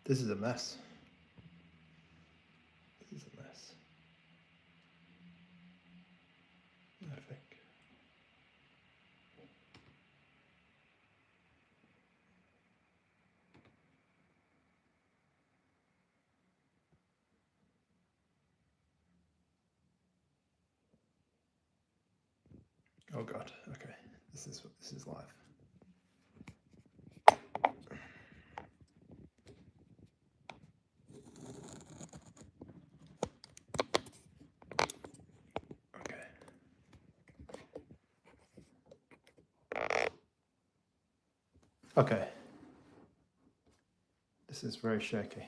This is a mess. This is a mess. I think. Oh God. Okay. This is live. Okay. This is very shaky.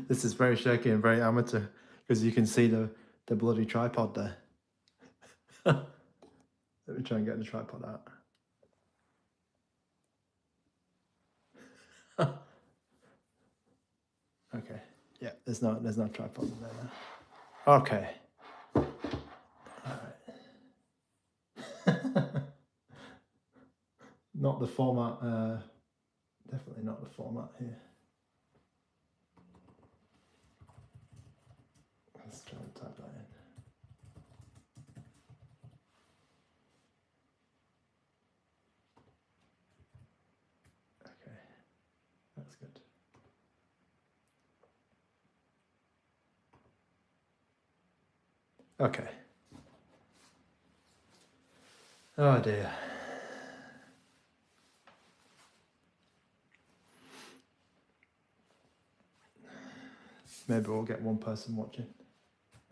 This is very shaky and very amateur because you can see the bloody tripod there. Let me try and get the tripod out. Okay. Yeah, there's no tripod in there now. Okay. Alright. Not the format, definitely not the format here. Let's try and type that in. Okay, that's good. Okay. Oh dear. Maybe we'll get one person watching.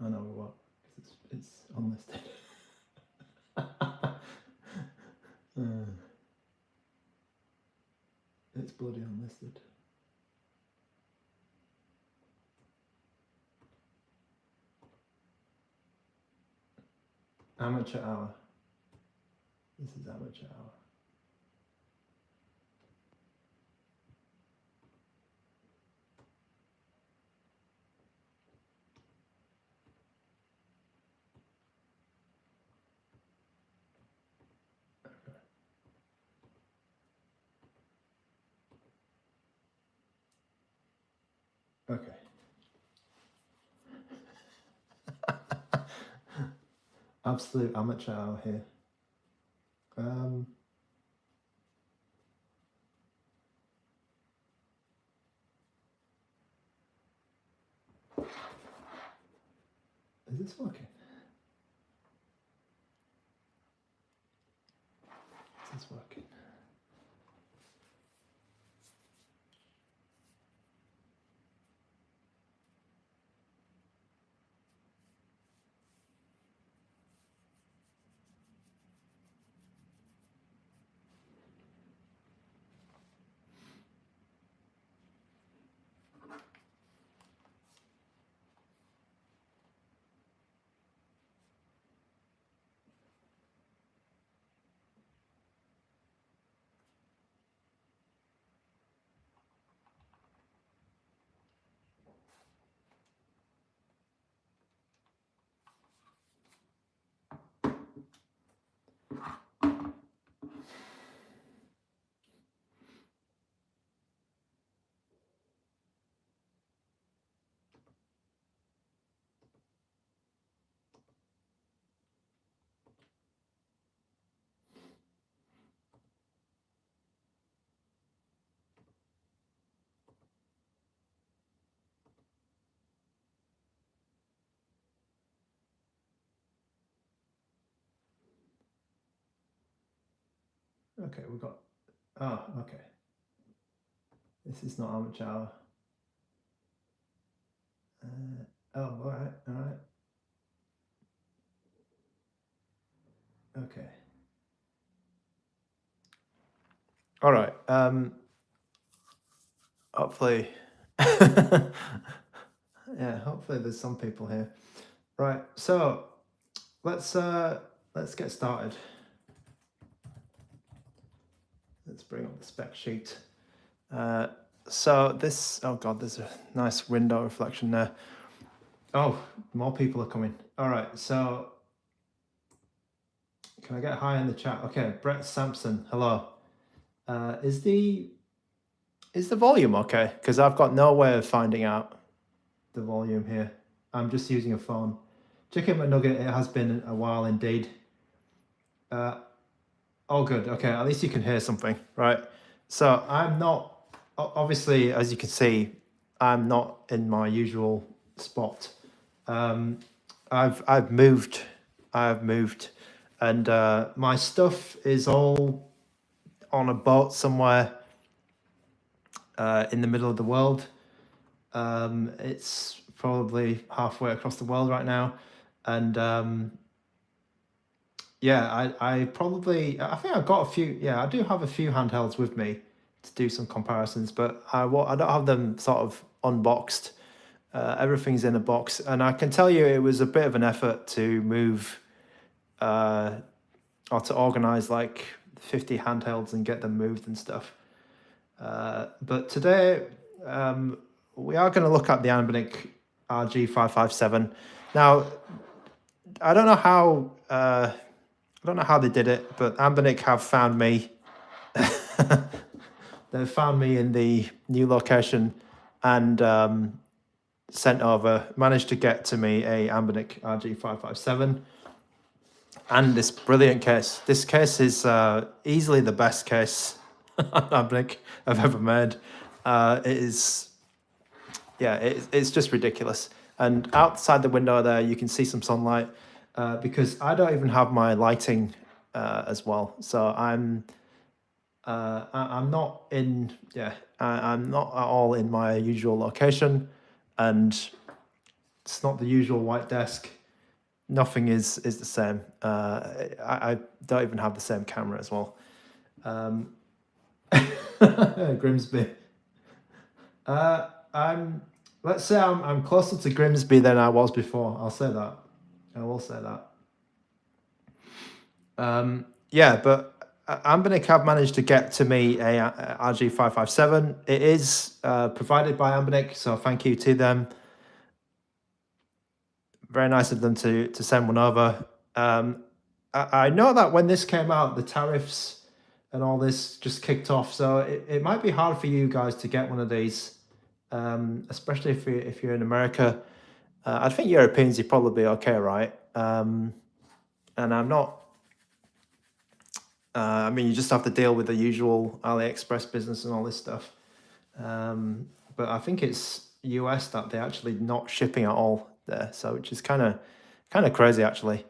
I know we won't, because it's unlisted. It's bloody unlisted. Amateur hour. This is amateur hour. Okay. Absolute amateur hour here. Is this working? Is this working? Okay, we've got, okay. This is not amateur hour. All right. Okay. All right. Hopefully, yeah. Hopefully, there's some people here. Right. So, let's get started. Let's bring up the spec sheet. So this, oh God, there's a nice window reflection there. Oh, more people are coming. All right. So Can I get high in the chat? Okay, Brett Sampson, hello. Is the volume okay? Because I've got no way of finding out the volume here. I'm just using a phone. Chicken McNugget, it has been a while indeed. All good. Okay, at least you can hear something, right? So I'm not, obviously, as you can see, I'm not in my usual spot. I've moved, and my stuff is all on a boat somewhere in the middle of the world. It's probably halfway across the world right now, and yeah, I think I've got a few. Yeah, I do have a few handhelds with me to do some comparisons, but I don't have them sort of unboxed. Everything's in a box, and I can tell you it was a bit of an effort to move or to organize like 50 handhelds and get them moved and stuff. But today we are going to look at the ANBERNIC RG557. Now, I don't know how they did it, but ANBERNIC have found me. They've found me in the new location and managed to get to me a ANBERNIC RG557 and this brilliant case. This case is easily the best case ANBERNIC I've ever made. It's just ridiculous. And outside the window there, you can see some sunlight because I don't even have my lighting as well. So I'm not in, I'm not at all in my usual location, and it's not the usual white desk. Nothing is the same. I don't even have the same camera as well. Grimsby. Let's say I'm closer to Grimsby than I was before. I'll say that. I will say that. Yeah, but ANBERNIC have managed to get to me a RG557. It is provided by ANBERNIC, so thank you to them. Very nice of them to send one over. I know that when this came out, the tariffs and all this just kicked off, so it might be hard for you guys to get one of these, especially if you're in America. I think Europeans, you're probably okay, right? And I'm not. I mean, you just have to deal with the usual AliExpress business and all this stuff. But I think it's US that they're actually not shipping at all there, so which is kind of crazy actually.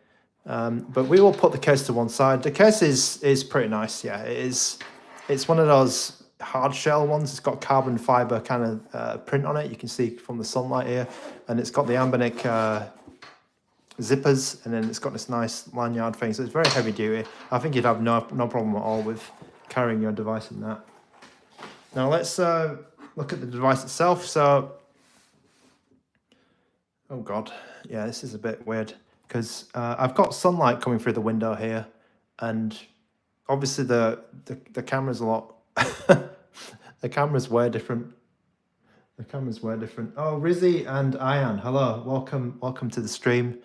But we will put the case to one side. The case is pretty nice. Yeah, it is. It's one of those hard shell ones. It's got carbon fiber kind of print on it. You can see from the sunlight here, and it's got the ANBERNIC zippers, and then it's got this nice lanyard thing. So it's very heavy duty. I think you'd have no problem at all with carrying your device in that. Now let's look at the device itself. So, oh god, yeah, this is a bit weird because I've got sunlight coming through the window here, and obviously the camera's a lot. The camera's way different. The camera's way different. Oh, Rizzy and Ian, hello, welcome to the stream.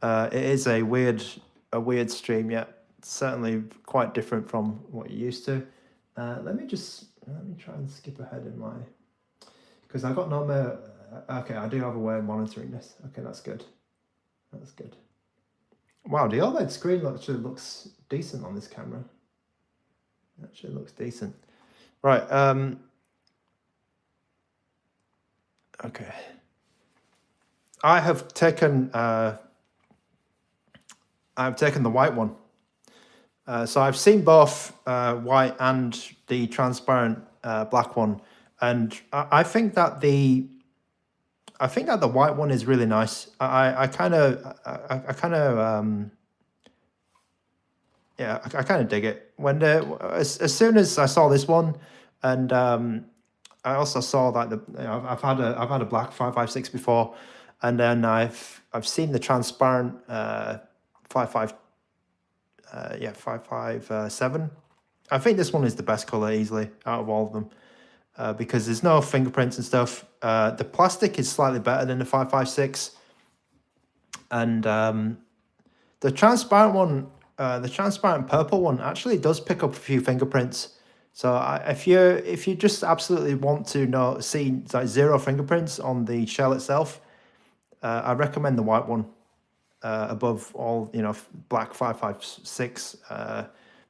It is a weird stream, yeah. It's certainly quite different from what you're used to. Let me try and skip ahead in my, because I've got no more. Okay, I do have a way of monitoring this. Okay, that's good. That's good. Wow, the OLED screen actually looks decent on this camera. It actually looks decent. Right. Okay. I have taken the white one. So I've seen both white and the transparent black one, and I think that the white one is really nice. I kind of dig it. When as soon as I saw this one, and I also saw that I've had a black 556 before, and then I've seen the transparent 557. I think this one is the best color easily out of all of them because there's no fingerprints and stuff. The plastic is slightly better than the 556, and the transparent one the transparent purple one actually does pick up a few fingerprints. So if you just absolutely want to see like 0 fingerprints on the shell itself, I recommend the white one above all, black 556,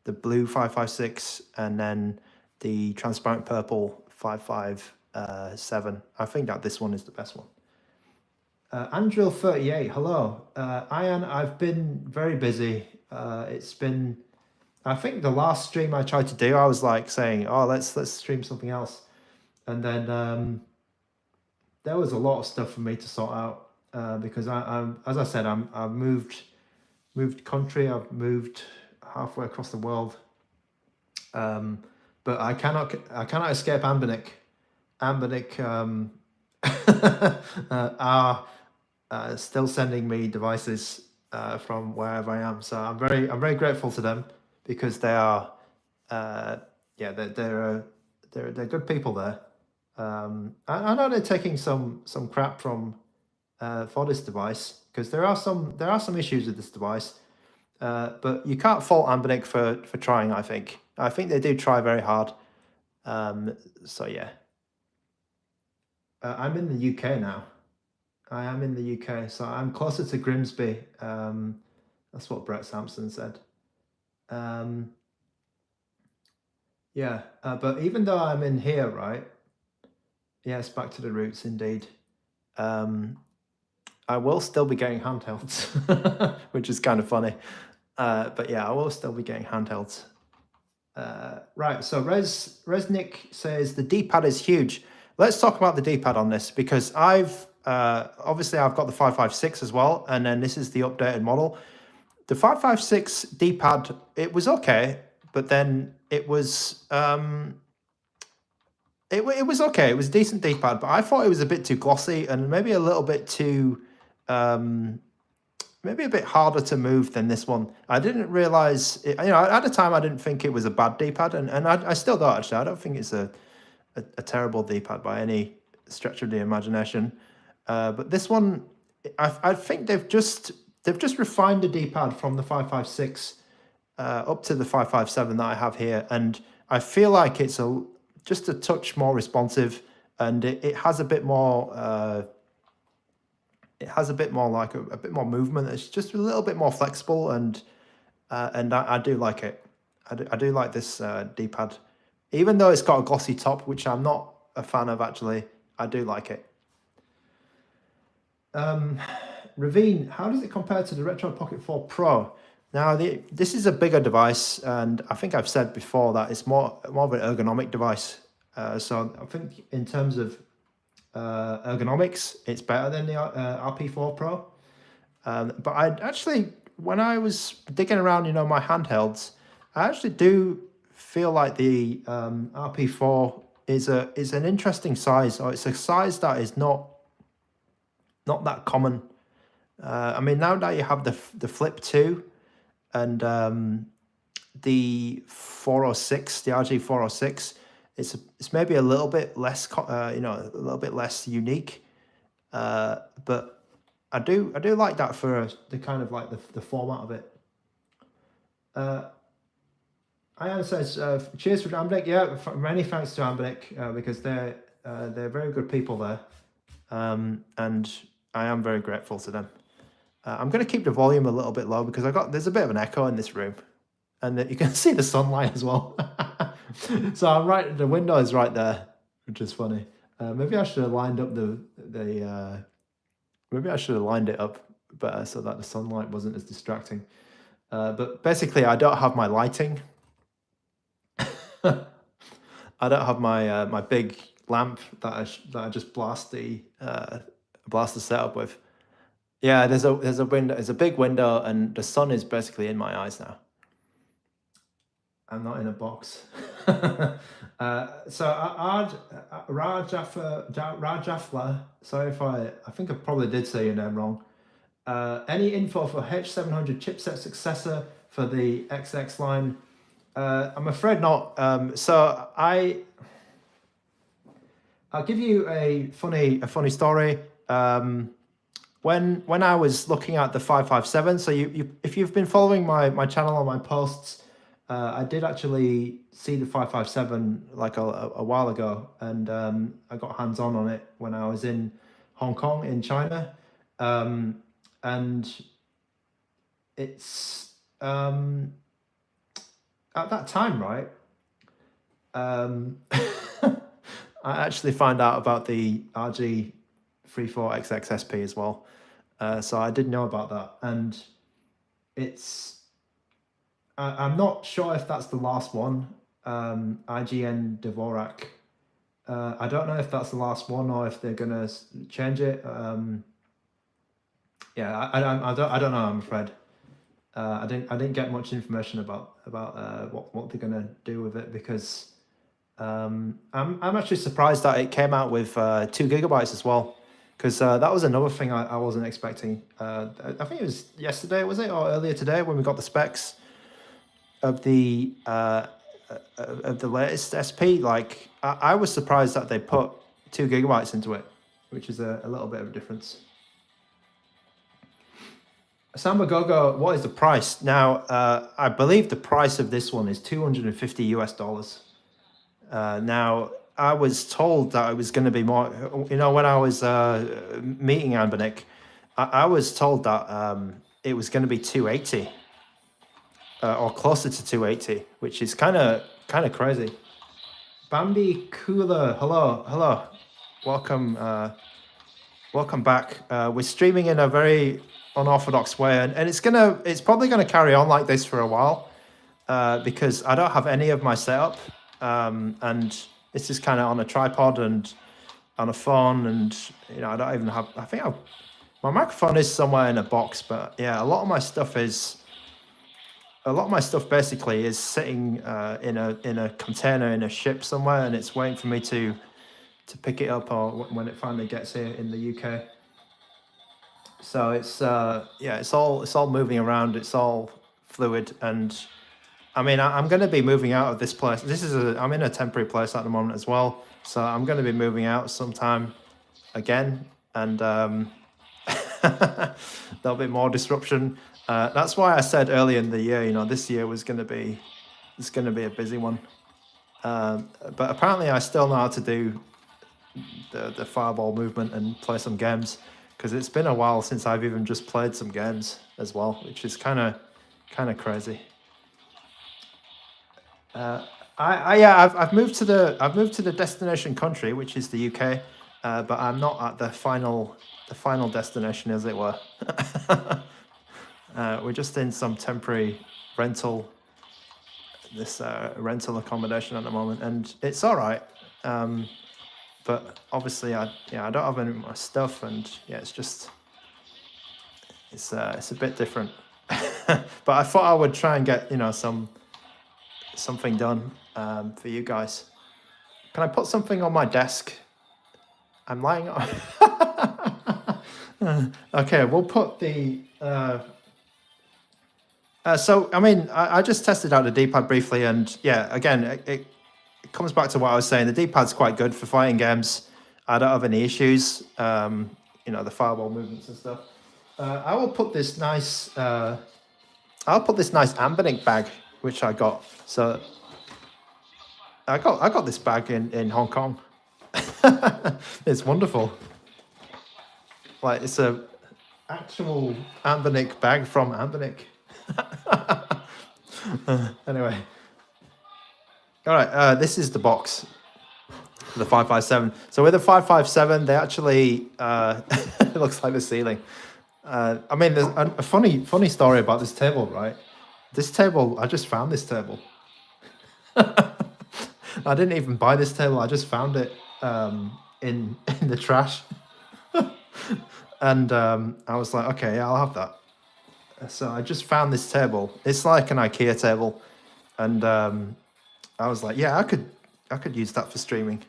the blue 556, and then the transparent purple 557. I think that this one is the best one. Andril38, hello. Ian, I've been very busy. It's been, I think the last stream I tried to do, I was like saying, oh, let's stream something else. And then there was a lot of stuff for me to sort out because I'm, as I said, I've moved country. I've moved halfway across the world. But I cannot escape ANBERNIC. ANBERNIC are still sending me devices from wherever I am. So I'm very grateful to them because they are they're good people there. I know they're taking some crap from for this device because there are some issues with this device. But you can't fault ANBERNIC for trying. I think they do try very hard. So yeah. I'm in the UK now. I am in the UK, so I'm closer to Grimsby. That's what Brett Sampson said. Yeah, but even though I'm in here, right? Yes, back to the roots indeed. I will still be getting handhelds, which is kind of funny. But yeah, I will still be getting handhelds. Right, so Resnick says the D-pad is huge. Let's talk about the D-pad on this because I've obviously I've got the 556 as well, and then this is the updated model. The 556 D-pad, it was okay, but then it was it was okay. It was a decent D-pad, but I thought it was a bit too glossy and maybe a little bit too maybe a bit harder to move than this one. I didn't realize it, at the time I didn't think it was a bad D-pad, and I still don't actually. I don't think it's a terrible D-pad by any stretch of the imagination. But this one, I think they've just refined the D-pad from the 556 up to the 557 that I have here, and I feel like it's just a touch more responsive, and it has a bit more. It has a bit more like a bit more movement. It's just a little bit more flexible, and I do like it. I do like this D-pad, even though it's got a glossy top, which I'm not a fan of actually. I do like it. Ravine, how does it compare to the Retro Pocket 4 Pro? Now, this is a bigger device, and I think I've said before that it's more of an ergonomic device. So I think in terms of ergonomics, it's better than the RP4 Pro. But I actually, when I was digging around, my handhelds, I actually do feel like the RP4 is an interesting size, or it's a size that is not that common. I mean, now that you have the Flip 2 and the 406, the RG406, it's maybe a little bit less, a little bit less unique. But I do like that for the kind of like the format of it. Ian says, cheers for ANBERNIC. Yeah, many thanks to ANBERNIC because they're very good people there. And I am very grateful to them. I'm going to keep the volume a little bit low because there's a bit of an echo in this room, and you can see the sunlight as well. So I'm the window is right there, which is funny. Maybe I should have lined up maybe I should have lined it up better so that the sunlight wasn't as distracting. But basically, I don't have my lighting. I don't have my my big lamp that I just blast the setup with. Yeah, there's a window. There's a big window, and the sun is basically in my eyes now. I'm not in a box. So Rajafla, sorry if I think I probably did say your name wrong. Any info for H700 chipset successor for the XX line? I'm afraid not. So I'll give you a funny story. when I was looking at the 557, so if you've been following my channel or my posts, I did actually see the 557 like a while ago, and I got hands-on on it when I was in Hong Kong in China, and it's at that time, right? I actually found out about the RG34XXSP as well. So I did know about that, and I'm not sure if that's the last one. IGN Dvorak. I don't know if that's the last one or if they're gonna change it. Yeah, I don't know. I'm afraid. I didn't get much information about what they're gonna do with it, because I'm actually surprised that it came out with 2 gigabytes as well, because that was another thing I wasn't expecting. I think it was yesterday, was it, or earlier today, when we got the specs of the latest SP. Like I was surprised that they put 2 gigabytes into it, which is a little bit of a difference. Samba Gogo, what is the price? Now, I believe the price of this one is $250 US. Now, I was told that it was going to be more, you know, when I was meeting ANBERNIC, I was told that it was going to be 280 or closer to 280, which is kind of crazy. Bambi Cooler, hello, welcome, welcome back. We're streaming in a very unorthodox way, and it's probably gonna carry on like this for a while, because I don't have any of my setup, and this is kind of on a tripod and on a phone, and you know, I don't even have. I think my microphone is somewhere in a box, but yeah, a lot of my stuff basically is sitting in a container in a ship somewhere, and it's waiting for me to pick it up, or when it finally gets here in the UK. So it's yeah, it's all moving around. It's all fluid, and I mean, I'm going to be moving out of this place. I'm in a temporary place at the moment as well, so I'm going to be moving out sometime again, and there'll be more disruption. That's why I said earlier in the year, you know, this year it's going to be a busy one. But apparently, I still know how to do the fireball movement and play some games, because it's been a while since I've even just played some games as well, which is kind of crazy. I've moved to the destination country, which is the UK, but I'm not at the final destination, as it were. We're just in some temporary rental accommodation at the moment, and it's all right. But obviously, I don't have any of my stuff, and yeah, it's a bit different. But I thought I would try and get, you know, something done for you guys. Can I put something on my desk? I'm lying on. Okay, we'll put the. So I mean, I just tested out the D-pad briefly, and yeah, again, it comes back to what I was saying. The D-pad's quite good for fighting games. I don't have any issues. You know, the fireball movements and stuff. I will put this nice. I'll put this nice ANBERNIC bag, which I got. So I got this bag in Hong Kong. It's wonderful. Like, it's a actual ANBERNIC bag from ANBERNIC. Anyway. All right, this is the box, the 557. So with the 557, they actually, it looks like the ceiling. I mean, there's a funny story about this table, right? This table, I just found this table. I didn't even buy this table. I just found it in the trash. And I was like, okay, yeah, I'll have that. So I just found this table. It's like an IKEA table. And I was like, yeah, I could use that for streaming.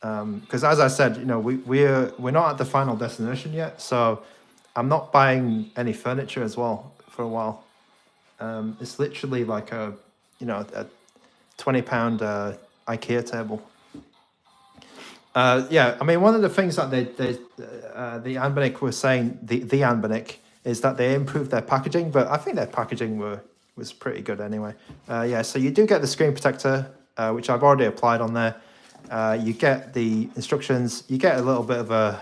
Because as I said, you know, we're not at the final destination yet. So I'm not buying any furniture as well for a while. It's literally like a £20 IKEA table. Yeah, I mean, one of the things that the ANBERNIC were saying, the ANBERNIC, is that they improved their packaging, but I think their packaging was pretty good anyway. Yeah, so you do get the screen protector, which I've already applied on there. You get the instructions. You get a little bit of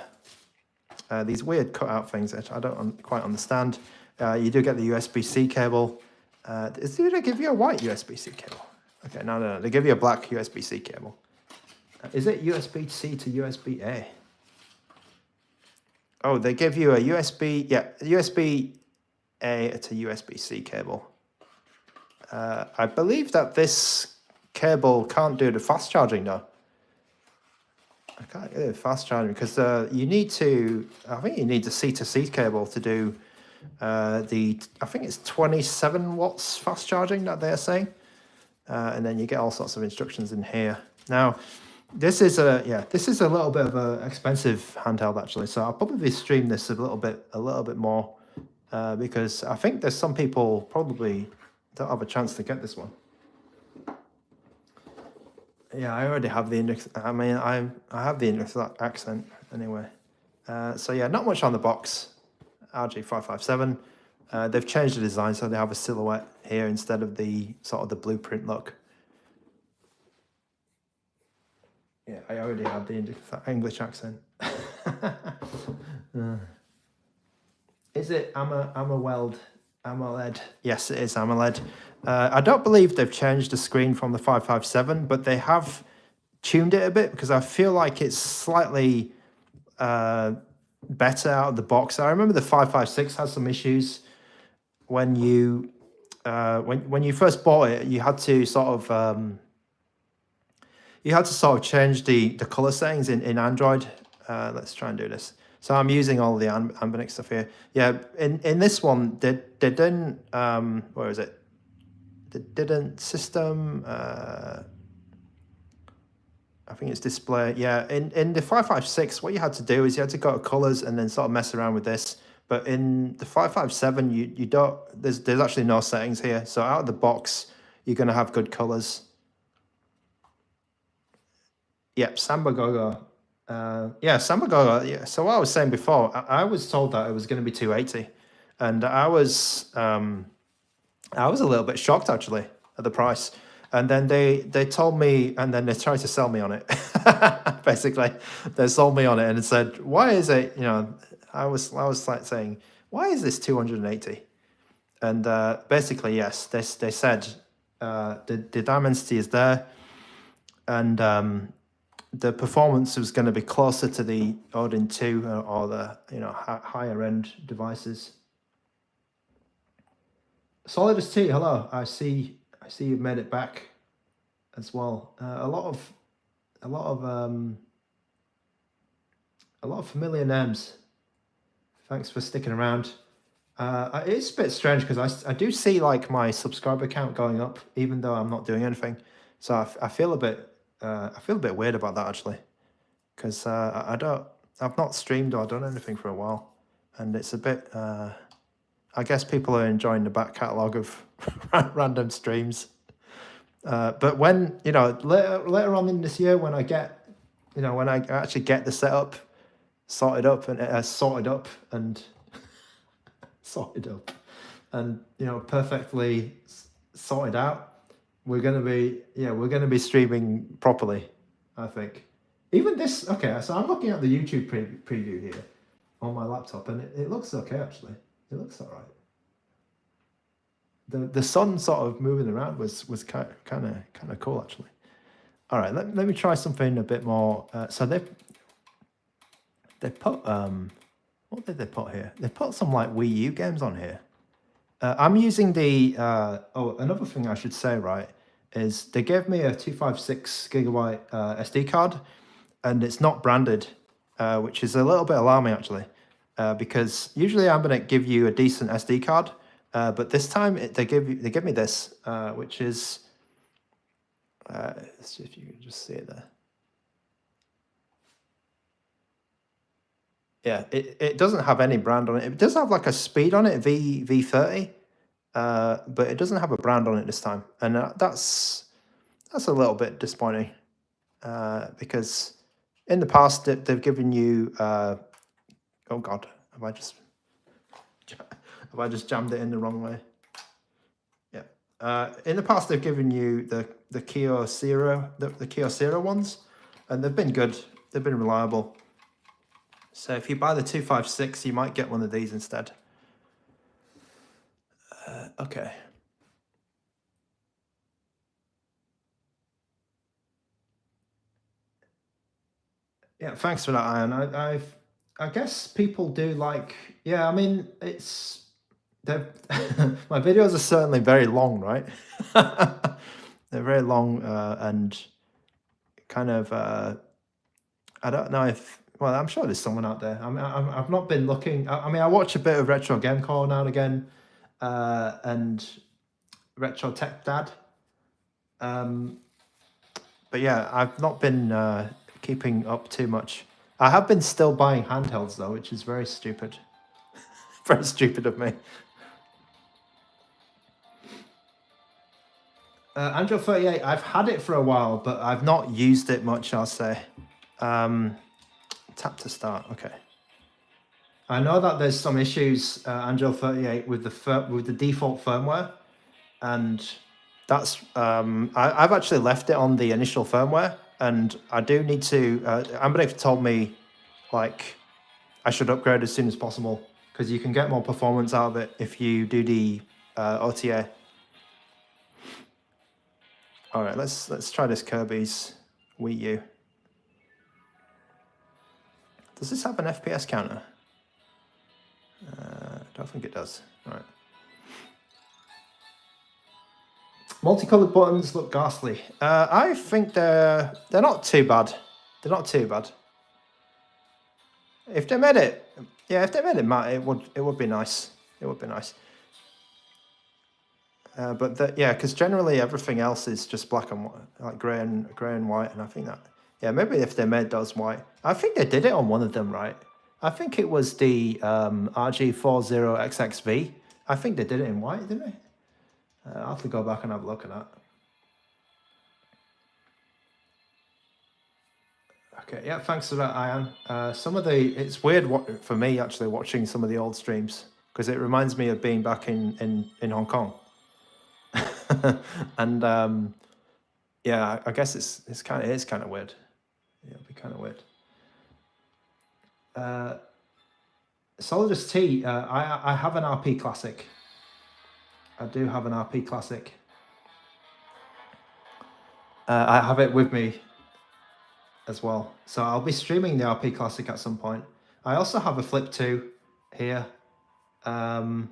these weird cutout things which I don't quite understand. You do get the USB-C cable. Do they give you a white USB-C cable? Okay, no. They give you a black USB-C cable. Is it USB-C to USB-A? Oh, they give you a USB-A to USB-C cable. I believe that this cable can't do the fast charging though. I can't do fast charging because you need to. I think you need the C-to-C cable to do I think it's 27 watts fast charging that they're saying, and then you get all sorts of instructions in here. Now, this is a little bit of an expensive handheld actually, so I'll probably stream this a little bit more because I think there's some people probably don't have a chance to get this one. Yeah, I already have the index. I mean, I have the index accent anyway. So yeah, not much on the box. RG557. They've changed the design so they have a silhouette here instead of the sort of the blueprint look. Yeah, I already have the English accent. Is it AMOLED? Yes, it is AMOLED. I don't believe they've changed the screen from the 557, but they have tuned it a bit because I feel like it's slightly better out of the box. I remember the 556 has some issues when you first bought it. You had to sort of change the color settings in Android. Let's try and do this. So I'm using all the ANBERNIC stuff here. Yeah, in this one they didn't where is it? They didn't system. I think it's display. Yeah, in the 556, what you had to do is you had to go to colors and then sort of mess around with this. But in the 557, you don't. There's actually no settings here. So out of the box, you're gonna have good colors. Yep, Samba Gogo. Yeah, Samba Gogo. Yeah. So what I was saying before, I was told that it was going to be 280, and I was a little bit shocked actually at the price. And then they told me, and then they tried to sell me on it. Basically, they sold me on it and said, "Why is it?" You know, I was like saying, "Why is this 280?" And basically, yes, they said the Dimensity is there, and the performance was going to be closer to the Odin 2 or the higher end devices. Solidus T, hello. I see you've made it back as well. A lot of familiar names. Thanks for sticking around. It's a bit strange because I do see like my subscriber count going up even though I'm not doing anything. So I feel a bit weird about that actually, because I've not streamed or done anything for a while, and it's a bit. I guess people are enjoying the back catalogue of random streams. But when, later on in this year, when I get, when I actually get the setup sorted up and perfectly sorted out, we're going to be streaming properly, I think. Even this, okay, so I'm looking at the YouTube preview here on my laptop, and it looks okay, actually. It looks all right. The sun sort of moving around was kind of cool, actually. All right, let me try something a bit more. So they put what did they put here? They put some like Wii U games on here. I'm using the another thing I should say, right, is they gave me a 256 gigabyte SD card, and it's not branded, which is a little bit alarming actually. Because usually ANBERNIC give you a decent SD card, but this time they give me this, which is let's see if you can just see it there. Yeah, it doesn't have any brand on it. It does have like a speed on it, V30, but it doesn't have a brand on it this time, and that's a little bit disappointing because in the past, they've given you, oh God, have I just jammed it in the wrong way? Yeah. In the past, they've given you the Kyocera, the Kyocera ones, and they've been good. They've been reliable. So if you buy the 256, you might get one of these instead. Okay. Yeah, thanks for that, Ian. I guess people do like. Yeah, I mean, it's they're my videos are certainly very long, right? They're very long and kind of. I don't know if. Well, I'm sure there's someone out there. I mean, I've not been looking. I mean, I watch a bit of Retro Game Core now and again, and Retro Tech Dad. But yeah, I've not been keeping up too much. I have been still buying handhelds though, which is very stupid. Very stupid of me. Android 38, I've had it for a while, but I've not used it much, I'll say. Tap to start, okay. I know that there's some issues, Android 38, with the default firmware, and that's I've actually left it on the initial firmware, and I do need to. ANBERNIC told me, like, I should upgrade as soon as possible because you can get more performance out of it if you do the OTA. All right, let's try this Kirby's Wii U. Does this have an FPS counter? I don't think it does. All right. Multicolored buttons look ghastly. I think they're not too bad. They're not too bad. If they made it, yeah, if they made it matte, it would be nice. It would be nice. But yeah, because generally everything else is just black and white, like grey and white, and I think that, yeah, maybe if they made those white, I think they did it on one of them, right? I think it was the RG40XXV. I think they did it in white, didn't they? I'll have to go back and have a look at that. Okay, yeah, thanks for that, Ian. It's weird for me actually watching some of the old streams because it reminds me of being back in Hong Kong. And yeah, I guess it is kind of weird. Yeah, it'll be kind of weird. Solidus T, I have an RP Classic. I do have an RP Classic. I have it with me as well. So I'll be streaming the RP Classic at some point. I also have a Flip 2 here. I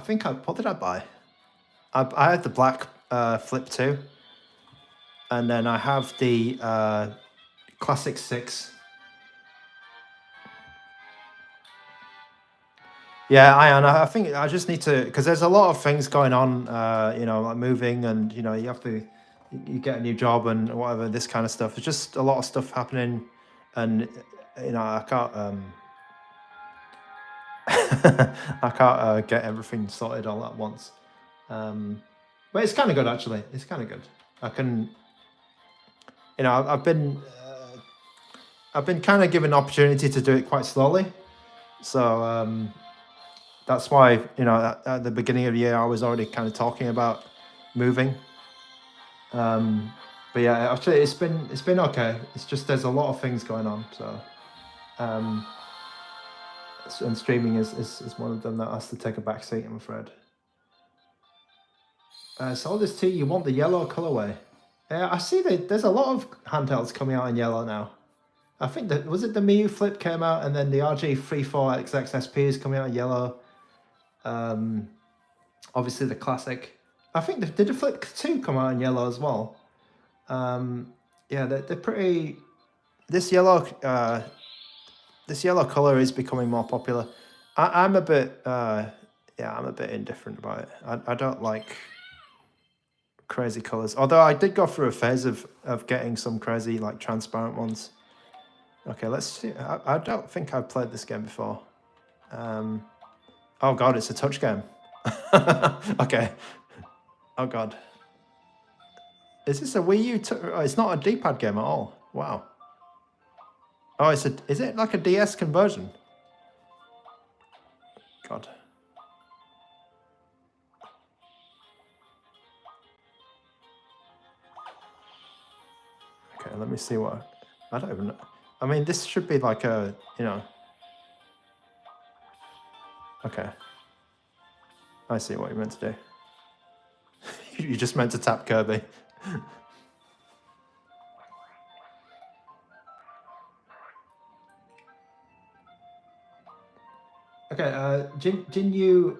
think what did I buy? I had the black Flip 2. And then I have the Classic 6. Yeah, I think I just need to, because there's a lot of things going on, you know, like moving and, you know, you get a new job and whatever, this kind of stuff. There's just a lot of stuff happening and, you know, I can't, I can't get everything sorted all at once. But it's kind of good, actually. It's kind of good. I can, you know, I've been kind of given an opportunity to do it quite slowly. So, that's why, you know, at the beginning of the year, I was already kind of talking about moving. But yeah, actually, it's been okay. It's just there's a lot of things going on. So, and streaming is one of them that has to take a back seat, I'm afraid. Solidus T, you want the yellow colorway? I see that there's a lot of handhelds coming out in yellow now. I think that was it the Wii U Flip came out, and then the RG34XX is coming out in yellow. Obviously the Classic. I think did the Flip 2 come out in yellow as well? Yeah, they're pretty. This yellow color is becoming more popular. I'm a bit I'm a bit indifferent about it. I don't like crazy colors. Although I did go through a phase of getting some crazy like transparent ones. Okay, let's see. I don't think I've played this game before. Oh god, it's a touch game. Okay. Oh god. Is this a Wii U? Oh, it's not a D-pad game at all. Wow. Oh, is it like a DS conversion? God. Okay, let me see what. I don't even know. I mean, this should be like a, you know. Okay. I see what you meant to do. You just meant to tap Kirby. Okay, Jin Yu,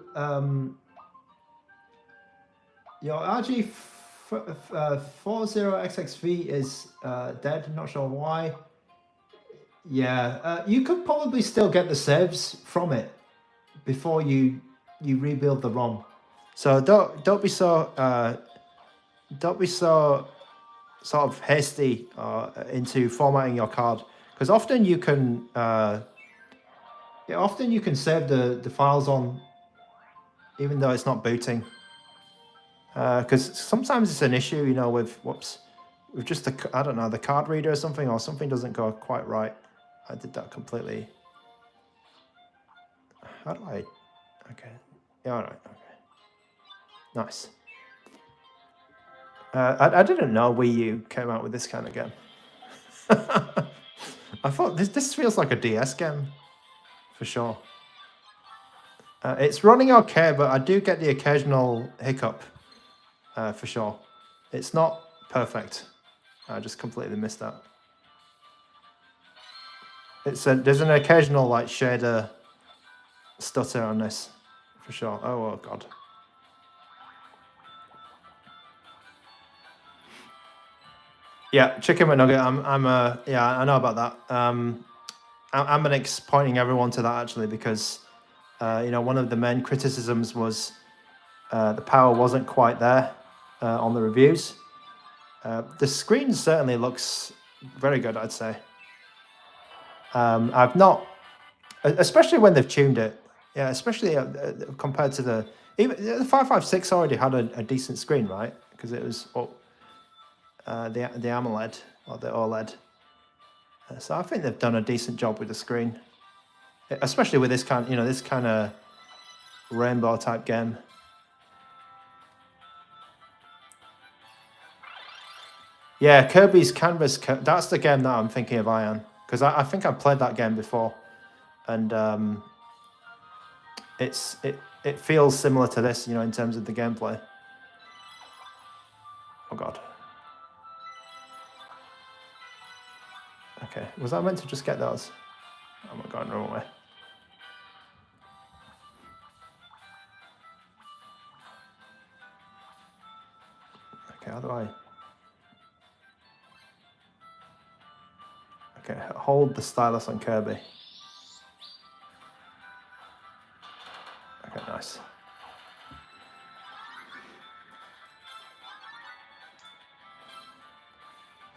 your RG40XXV is dead. Not sure why. Yeah, you could probably still get the saves from it before you rebuild the ROM. So don't be so sort of hasty into formatting your card, because often you can save the files on even though it's not booting. Because sometimes it's an issue, you know, with just the, I don't know, the card reader or something doesn't go quite right. I did that completely. How do I? Okay. Yeah, all right. Okay. Nice. I didn't know Wii U came out with this kind of game. I thought this feels like a DS game, for sure. It's running okay, but I do get the occasional hiccup, for sure. It's not perfect. I just completely missed that. There's an occasional like shader stutter on this, for sure. Oh god. Yeah, Chicken McNugget. Yeah, I know about that. ANBERNIC's pointing everyone to that actually, because you know, one of the main criticisms was the power wasn't quite there on the reviews. The screen certainly looks very good, I'd say. I've not, especially when they've tuned it. Yeah, especially compared to even the 556 already had a decent screen, right? Because it was the AMOLED or the OLED. So I think they've done a decent job with the screen, especially with this kind, you know, this kind of rainbow type game. Yeah, Kirby's Canvas. That's the game that I'm thinking of, Ian, because I think I've played that game before, and it feels similar to this, you know, in terms of the gameplay. Oh god. Okay, was I meant to just get those? Oh my god, no way. Okay, how do I? Okay, hold the stylus on Kirby. Okay, nice.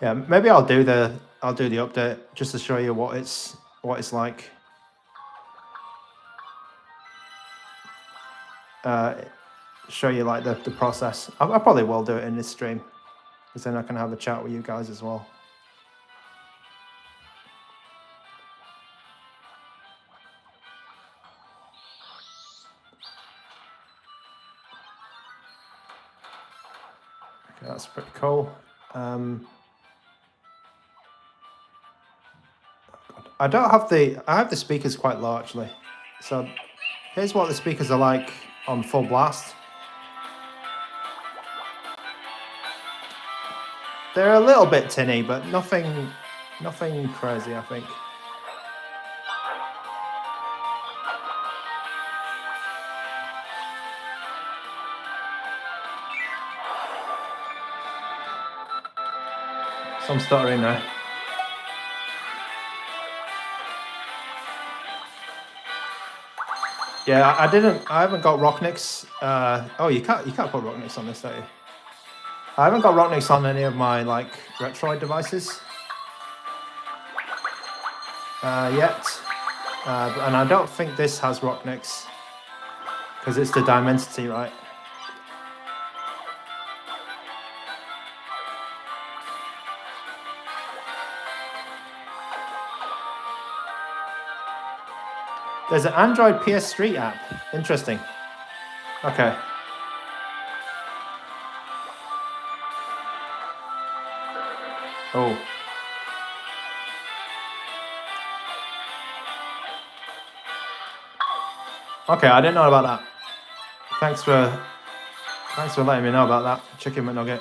Yeah, maybe I'll do the update just to show you what it's like. Show you like the process. I probably will do it in this stream, because then I can have a chat with you guys as well. Okay, that's pretty cool. I have the speakers quite low actually. So here's what the speakers are like on full blast. They're a little bit tinny, but nothing crazy, I think. So I'm stuttering now. Yeah, I haven't got Rocknix. Oh, you can't put Rocknix on this, don't you? I haven't got Rocknix on any of my like Retroid devices yet, and I don't think this has Rocknix because it's the Dimensity, right? There's an Android PS3 app. Interesting. Okay. Oh. Okay, I didn't know about that. Thanks for letting me know about that. Chicken McNugget.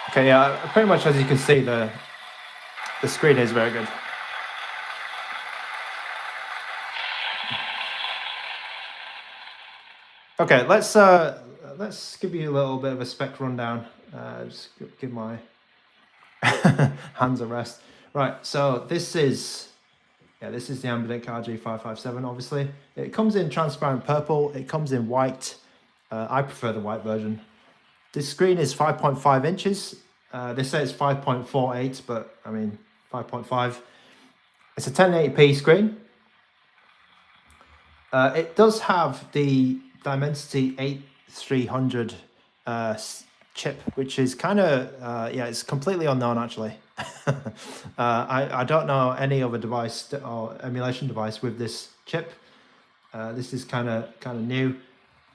Okay, yeah, pretty much as you can see, the screen is very good. Okay, let's give you a little bit of a spec rundown. Just give my hands a rest. Right, so this is the ANBERNIC RG557. Obviously, it comes in transparent purple. It comes in white. I prefer the white version. This screen is 5.5 inches. They say it's 5.48, but I mean 5.5. It's a 1080p screen. It does have the Dimensity 8300 chip, which is kind of it's completely unknown actually. I don't know any other device or emulation device with this chip. This is kind of new,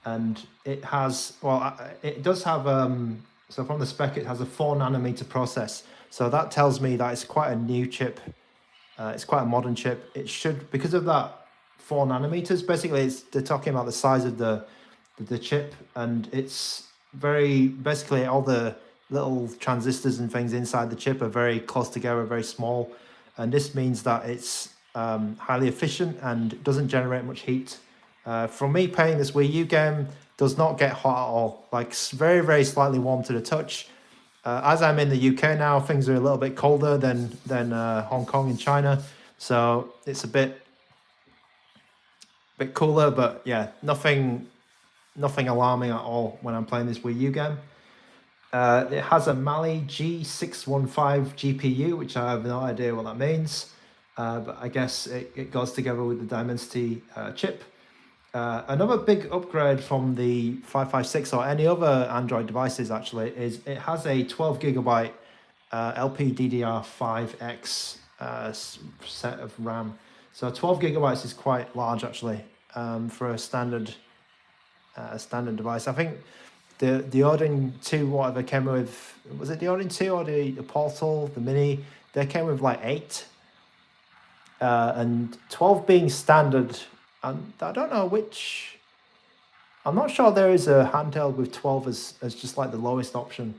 and it has it does have so from the spec it has a 4 nanometer process. So that tells me that it's quite a new chip. It's quite a modern chip. It should, because of that 4 nanometers. Basically, they're talking about the size of the chip, and it's very basically all the little transistors and things inside the chip are very close together, very small, and this means that it's highly efficient and doesn't generate much heat. For me, playing this Wii U game does not get hot at all. Like very, very slightly warm to the touch. As I'm in the UK now, things are a little bit colder than Hong Kong and China, so it's a bit cooler. But yeah, nothing alarming at all when I'm playing this Wii U game. It has a Mali G615 GPU, which I have no idea what that means, but I guess it goes together with the Dimensity chip. Another big upgrade from the 556 or any other Android devices actually is it has a 12 gigabyte LPDDR5X set of RAM. So 12 gigabytes is quite large actually for a standard device. I think the Odin 2 whatever came with, was it the Odin 2 or the Portal, the Mini? They came with like 8, and 12 being standard. And I don't know which. I'm not sure there is a handheld with 12 as just like the lowest option.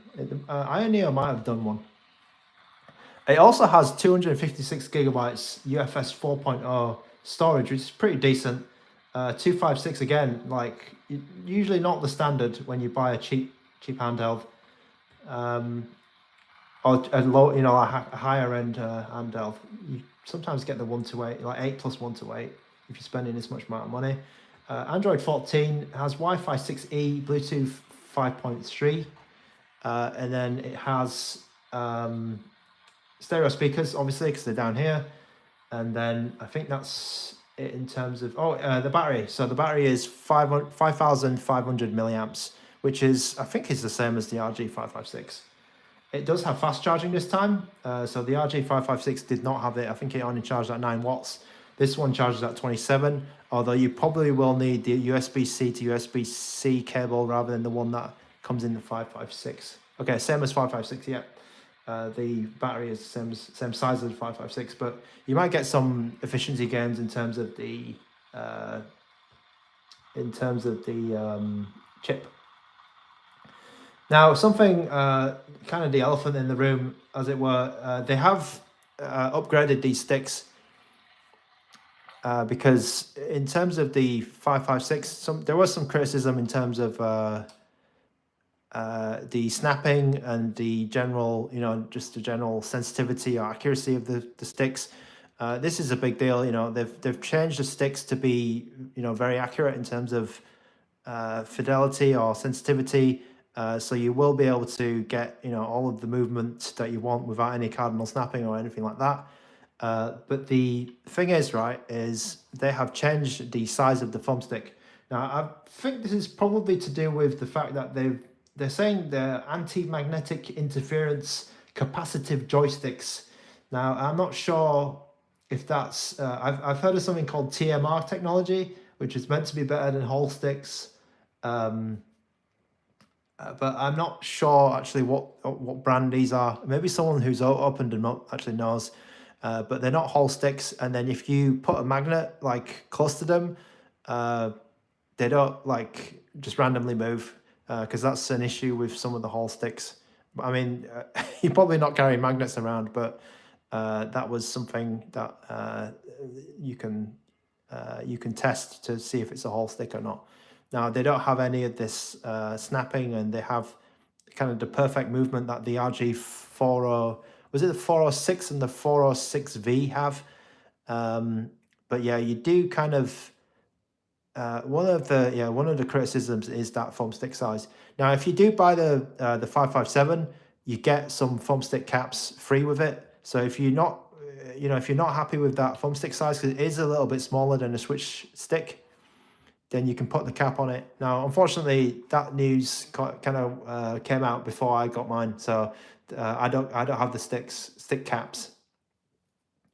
Ioneo might have done one. It also has 256 gigabytes UFS 4.0 storage, which is pretty decent. 256 again, like usually not the standard when you buy a cheap handheld, or a low, a higher end handheld. You sometimes get the 128, like 8 plus 128, if you're spending this much amount of money. Android 14 has Wi-Fi 6E, Bluetooth 5.3, and then it has stereo speakers, obviously, because they're down here. And then I think that's it in terms of the battery. So the battery is 5,500 milliamps, which is, I think, is the same as the RG556. It does have fast charging this time. So the RG556 did not have it. I think it only charged at 9 watts. This one charges at 27, although you probably will need the USB-C to USB-C cable rather than the one that comes in the 556. Okay, same as 556, yeah. The battery is the same size as the 556, but you might get some efficiency gains in terms of the chip. Now, something kind of the elephant in the room, as it were, they have upgraded these sticks because in terms of the 556, there was some criticism in terms of the snapping and the general, just the general sensitivity or accuracy of the sticks. This is a big deal. They've changed the sticks to be, very accurate in terms of fidelity or sensitivity. So you will be able to get, all of the movement that you want without any cardinal snapping or anything like that. But the thing is, right, is they have changed the size of the thumbstick. Now, I think this is probably to do with the fact that they're saying they're anti-magnetic interference capacitive joysticks. Now, I'm not sure if that's I've heard of something called TMR technology, which is meant to be better than Hall sticks. But I'm not sure actually what brand these are. Maybe someone who's opened them up actually knows. But they're not Hall sticks. And then if you put a magnet like close to them, they don't like just randomly move, because that's an issue with some of the Hall sticks. I mean, you're probably not carrying magnets around, but that was something that you can test to see if it's a Hall stick or not. Now, they don't have any of this snapping, and they have kind of the perfect movement that the RG40, was it the 406 and the 406V have? But yeah, you do kind of, one of the criticisms is that thumbstick size. Now, if you do buy the 557, you get some thumbstick caps free with it. So if you're not, if you're not happy with that thumbstick size, because it is a little bit smaller than a Switch stick, then you can put the cap on it. Now, unfortunately, that news kind of came out before I got mine, so I don't have the stick caps.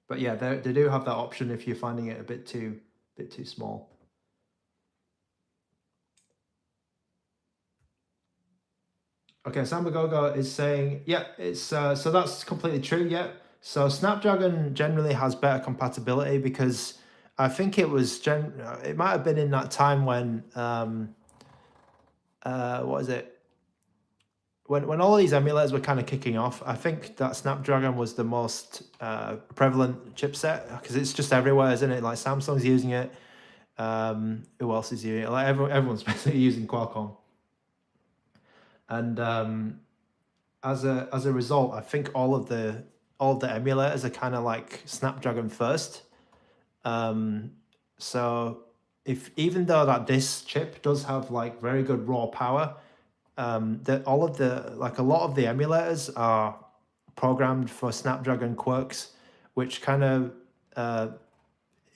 But yeah, they do have that option if you're finding it a bit too small. Okay, Sambagogo is saying, yeah, it's so that's completely true. Yeah, so Snapdragon generally has better compatibility, because I think it was it might have been in that time when what is it? When all of these emulators were kind of kicking off, I think that Snapdragon was the most prevalent chipset, because it's just everywhere, isn't it? Like Samsung's using it. Who else is using it? Like everyone's basically using Qualcomm. And as a result, I think all of the emulators are kind of like Snapdragon first. So even though that this chip does have like very good raw power, that a lot of the emulators are programmed for Snapdragon quirks, which kind of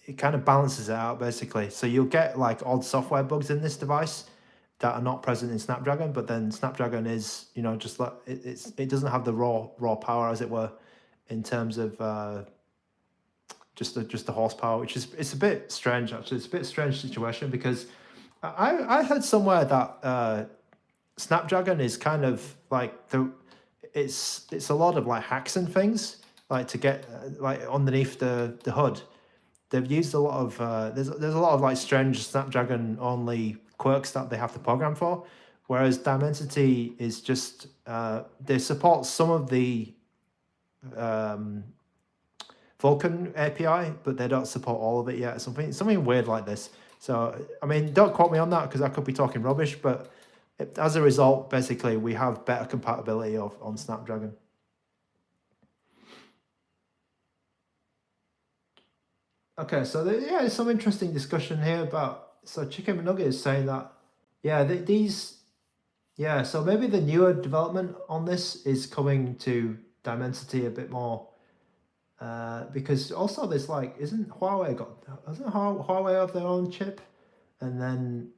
it kind of balances it out basically. So you'll get like odd software bugs in this device that are not present in Snapdragon, but then Snapdragon is, just like it doesn't have the raw power, as it were, in terms of just the horsepower, which is, it's a bit strange actually. It's a bit strange situation, because I heard somewhere that Snapdragon is kind of like it's a lot of like hacks and things, like to get like underneath the hood. They've used a lot of there's a lot of like strange Snapdragon only quirks that they have to program for, whereas Dimensity is just they support some of the Vulkan API, but they don't support all of it yet. Something weird like this. So I mean, don't quote me on that, because I could be talking rubbish, but as a result, basically, we have better compatibility on Snapdragon. Okay, so there's some interesting discussion here about, so Chicken McNugget is saying that, so maybe the newer development on this is coming to Dimensity a bit more, because also there's like, doesn't Huawei have their own chip? And then,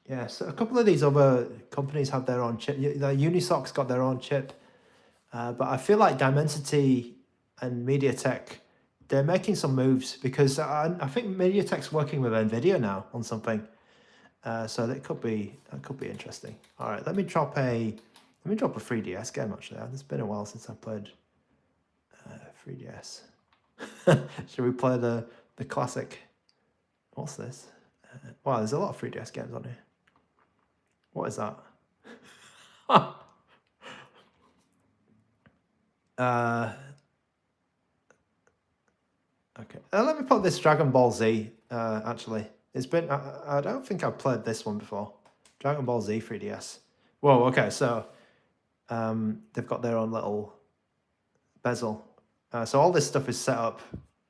yeah, so a couple of these other companies have their own chip. Unisoc's got their own chip, but I feel like Dimensity and MediaTek, they're making some moves, because I think MediaTek's working with NVIDIA now on something, so that could be interesting. All right, let me drop a 3DS game actually. It's been a while since I played 3DS. Should we play the classic? What's this? Wow, there's a lot of 3DS games on here. What is that? Okay, let me put this Dragon Ball Z. Actually, it's been. I don't think I've played this one before. Dragon Ball Z 3DS. Whoa. Okay, so they've got their own little bezel. So all this stuff is set up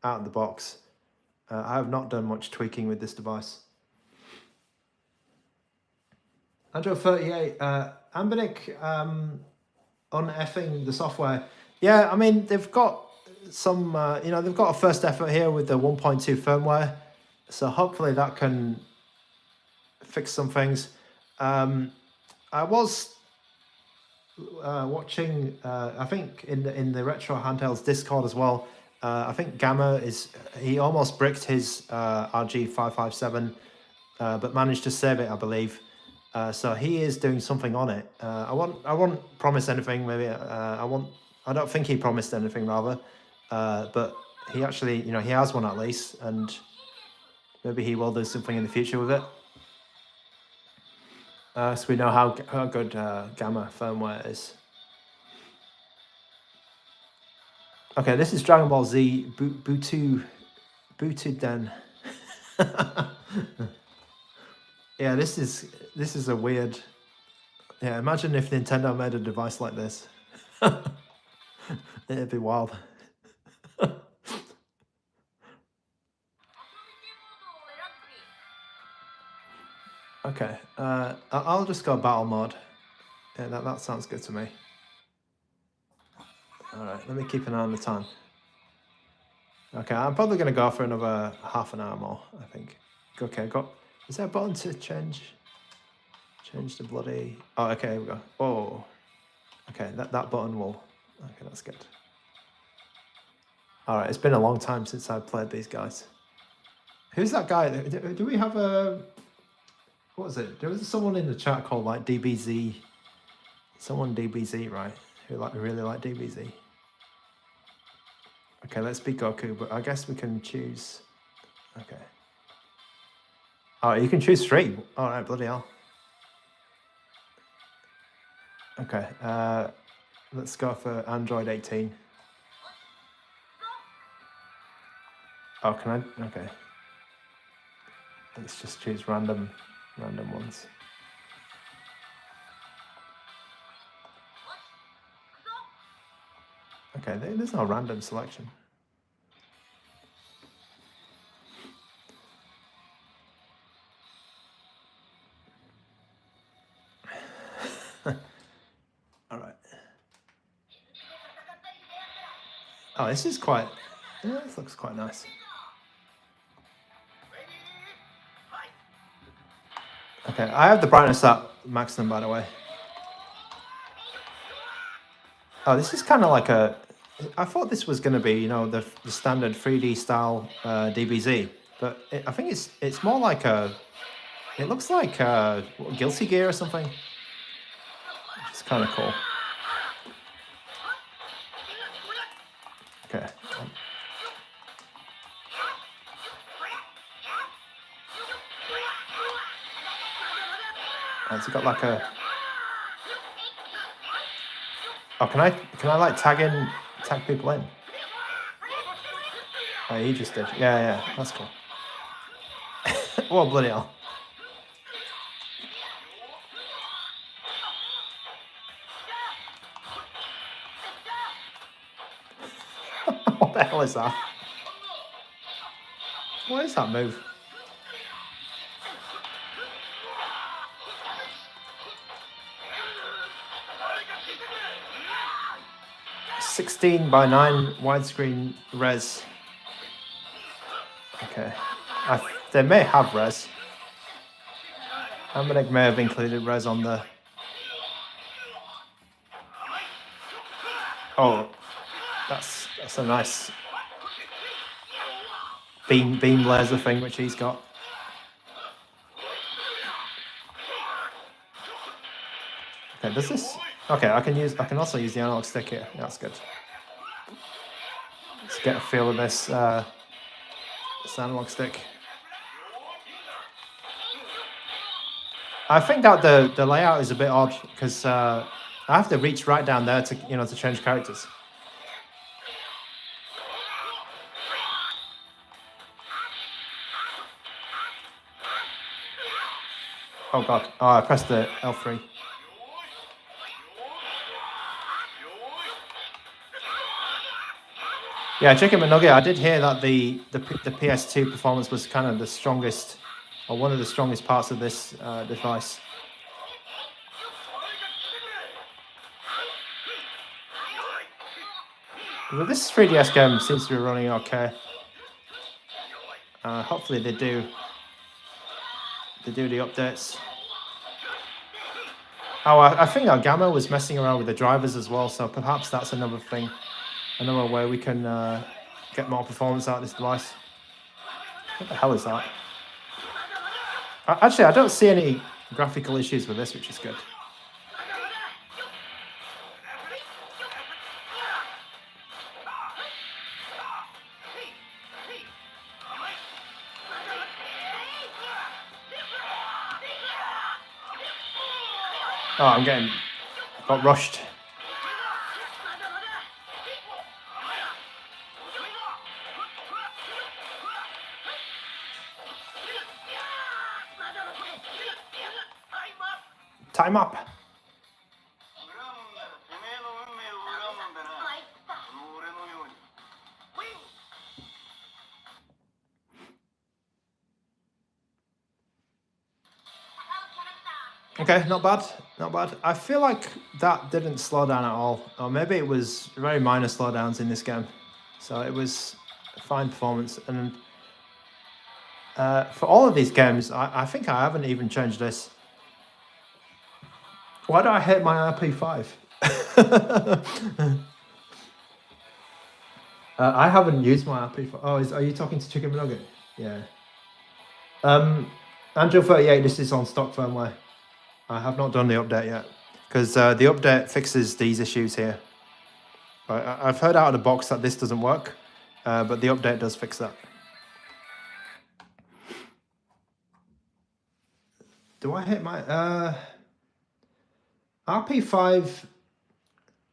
out of the box. I have not done much tweaking with this device. Android 38, ANBERNIC, uneffing the software. Yeah, I mean, they've got some, you know, they've got a first effort here with the 1.2 firmware, so hopefully that can fix some things. I was watching, I think in the Retro Handhelds Discord as well. I think Gamma he almost bricked his RG557, but managed to save it, I believe. So he is doing something on it. I won't promise anything. Maybe I don't think he promised anything rather, but he actually, you know, he has one at least, and maybe he will do something in the future with it. So we know how good Gamma firmware is. Okay, this is Dragon Ball Z Butu Den. Yeah, this is a weird. Yeah, imagine if Nintendo made a device like this. It'd be wild. Okay, I'll just go battle mode. Yeah, that sounds good to me. All right, let me keep an eye on the time. Okay, I'm probably going to go for another half an hour more, I think. Okay, is there a button to change the bloody... Oh, okay, here we go. Oh, okay, that button will... Okay, that's good. All right, it's been a long time since I've played these guys. Who's that guy? Do we have a... What was it? There was someone in the chat called like DBZ. Someone DBZ, right? Who really like DBZ. Okay, let's be Goku, but I guess we can choose. Okay. Oh, you can choose 3. All right, bloody hell. Okay, let's go for Android 18. Oh, can I? Okay. Let's just choose random ones. Okay, there's no random selection. All right. Oh, this is quite... Yeah, this looks quite nice. Okay, I have the brightness at maximum, by the way. Oh, this is kind of like a... I thought this was going to be, you know, the standard 3D style DBZ, but I think it's more like a... It looks like Guilty Gear or something. It's kind of cool. Okay. It's got like a... Oh, can I like tag people in? Oh, he just did. Yeah, that's cool. Oh, bloody hell. What the hell is that? What is that move? (16 by 9) widescreen res. Okay. They may have res. Embernic may have included res on the... Oh, that's a nice beam laser thing which he's got. Okay, does this... Okay, I can also use the analog stick here. That's good. Let's get a feel of this analog stick. I think that the layout is a bit odd because I have to reach right down there to change characters. Oh god! Oh, I pressed the L3. Yeah, Chicken McNugget, I did hear that the PS2 performance was kind of the strongest, or one of the strongest parts of this device. But this 3DS game seems to be running okay. Hopefully they do the updates. Oh, I think our Gamma was messing around with the drivers as well, so perhaps that's another thing, another way we can get more performance out of this device. What the hell is that? Actually, I don't see any graphical issues with this, which is good. Oh, got rushed. Time up. Okay, not bad, not bad. I feel like that didn't slow down at all, or maybe it was very minor slowdowns in this game. So it was fine performance, and for all of these games, I think I haven't even changed this. Why do I hate my RP5? I haven't used my RP5. Oh, are you talking to Chicken Nugget? Yeah. Andrew38, this is on stock firmware. I have not done the update yet, because the update fixes these issues here. I've heard out of the box that this doesn't work, but the update does fix that. Do I hate my RP5?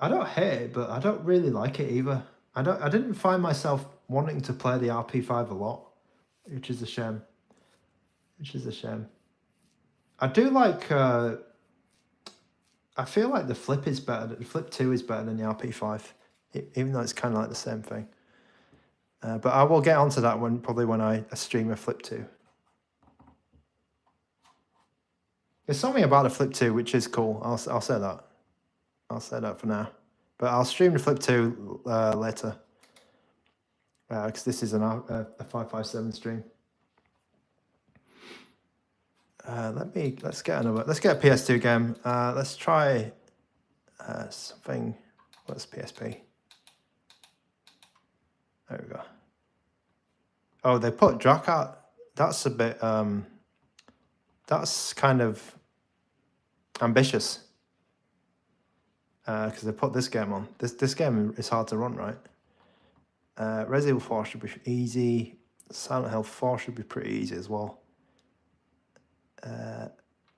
I don't hate it, but I don't really like it either. I didn't find myself wanting to play the RP5 a lot, which is a shame. I do like. I feel like the Flip is better. The Flip 2 is better than the RP5, even though it's kind of like the same thing. But I will get onto that probably when I stream a Flip 2. There's something about the Flip 2 which is cool. I'll say that. I'll say that for now. But I'll stream the Flip 2 later. Because this is a 557 stream. Let's get a PS2 game. Let's try something. What's PSP? There we go. Oh, they put Drac out. That's a bit. That's kind of ambitious. Because they put this game on. This game is hard to run, right? Resident Evil 4 should be easy. Silent Hill 4 should be pretty easy as well.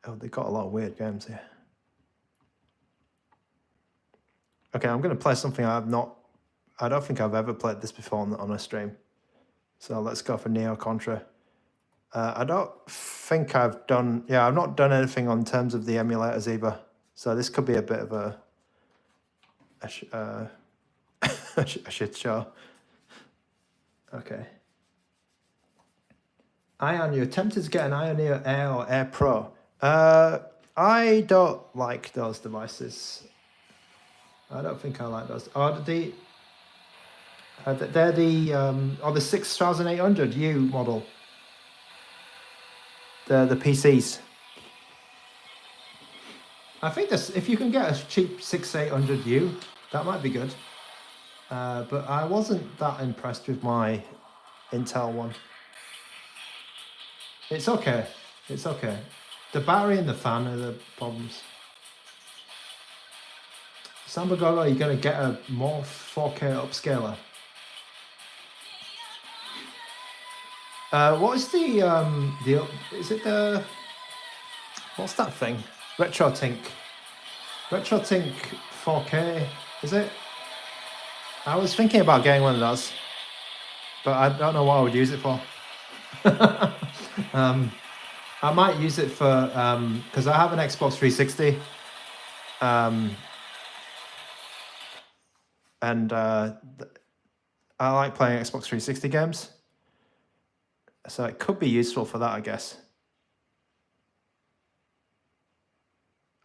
Oh, they got a lot of weird games here. Okay, I'm going to play something I don't think I've ever played this before on a stream. So let's go for Neo Contra. I don't think I've not done anything on terms of the emulators either. So this could be a bit of a shit show. Okay. Ion, you're tempted to get an Ioneer Air or Air Pro. I don't like those devices. I don't think I like those. Oh, they're the 6800U model. The PCs. I think if you can get a cheap 6800U, that might be good. But I wasn't that impressed with my Intel one. It's okay. It's okay. The battery and the fan are the problems. Sambagogo, are you going to get a more 4K upscaler? What is is it the, what's that thing? RetroTink 4K, is it? I was thinking about getting one of those, but I don't know what I would use it for. I might use it for, because I have an Xbox 360, and I like playing Xbox 360 games, so it could be useful for that, I guess.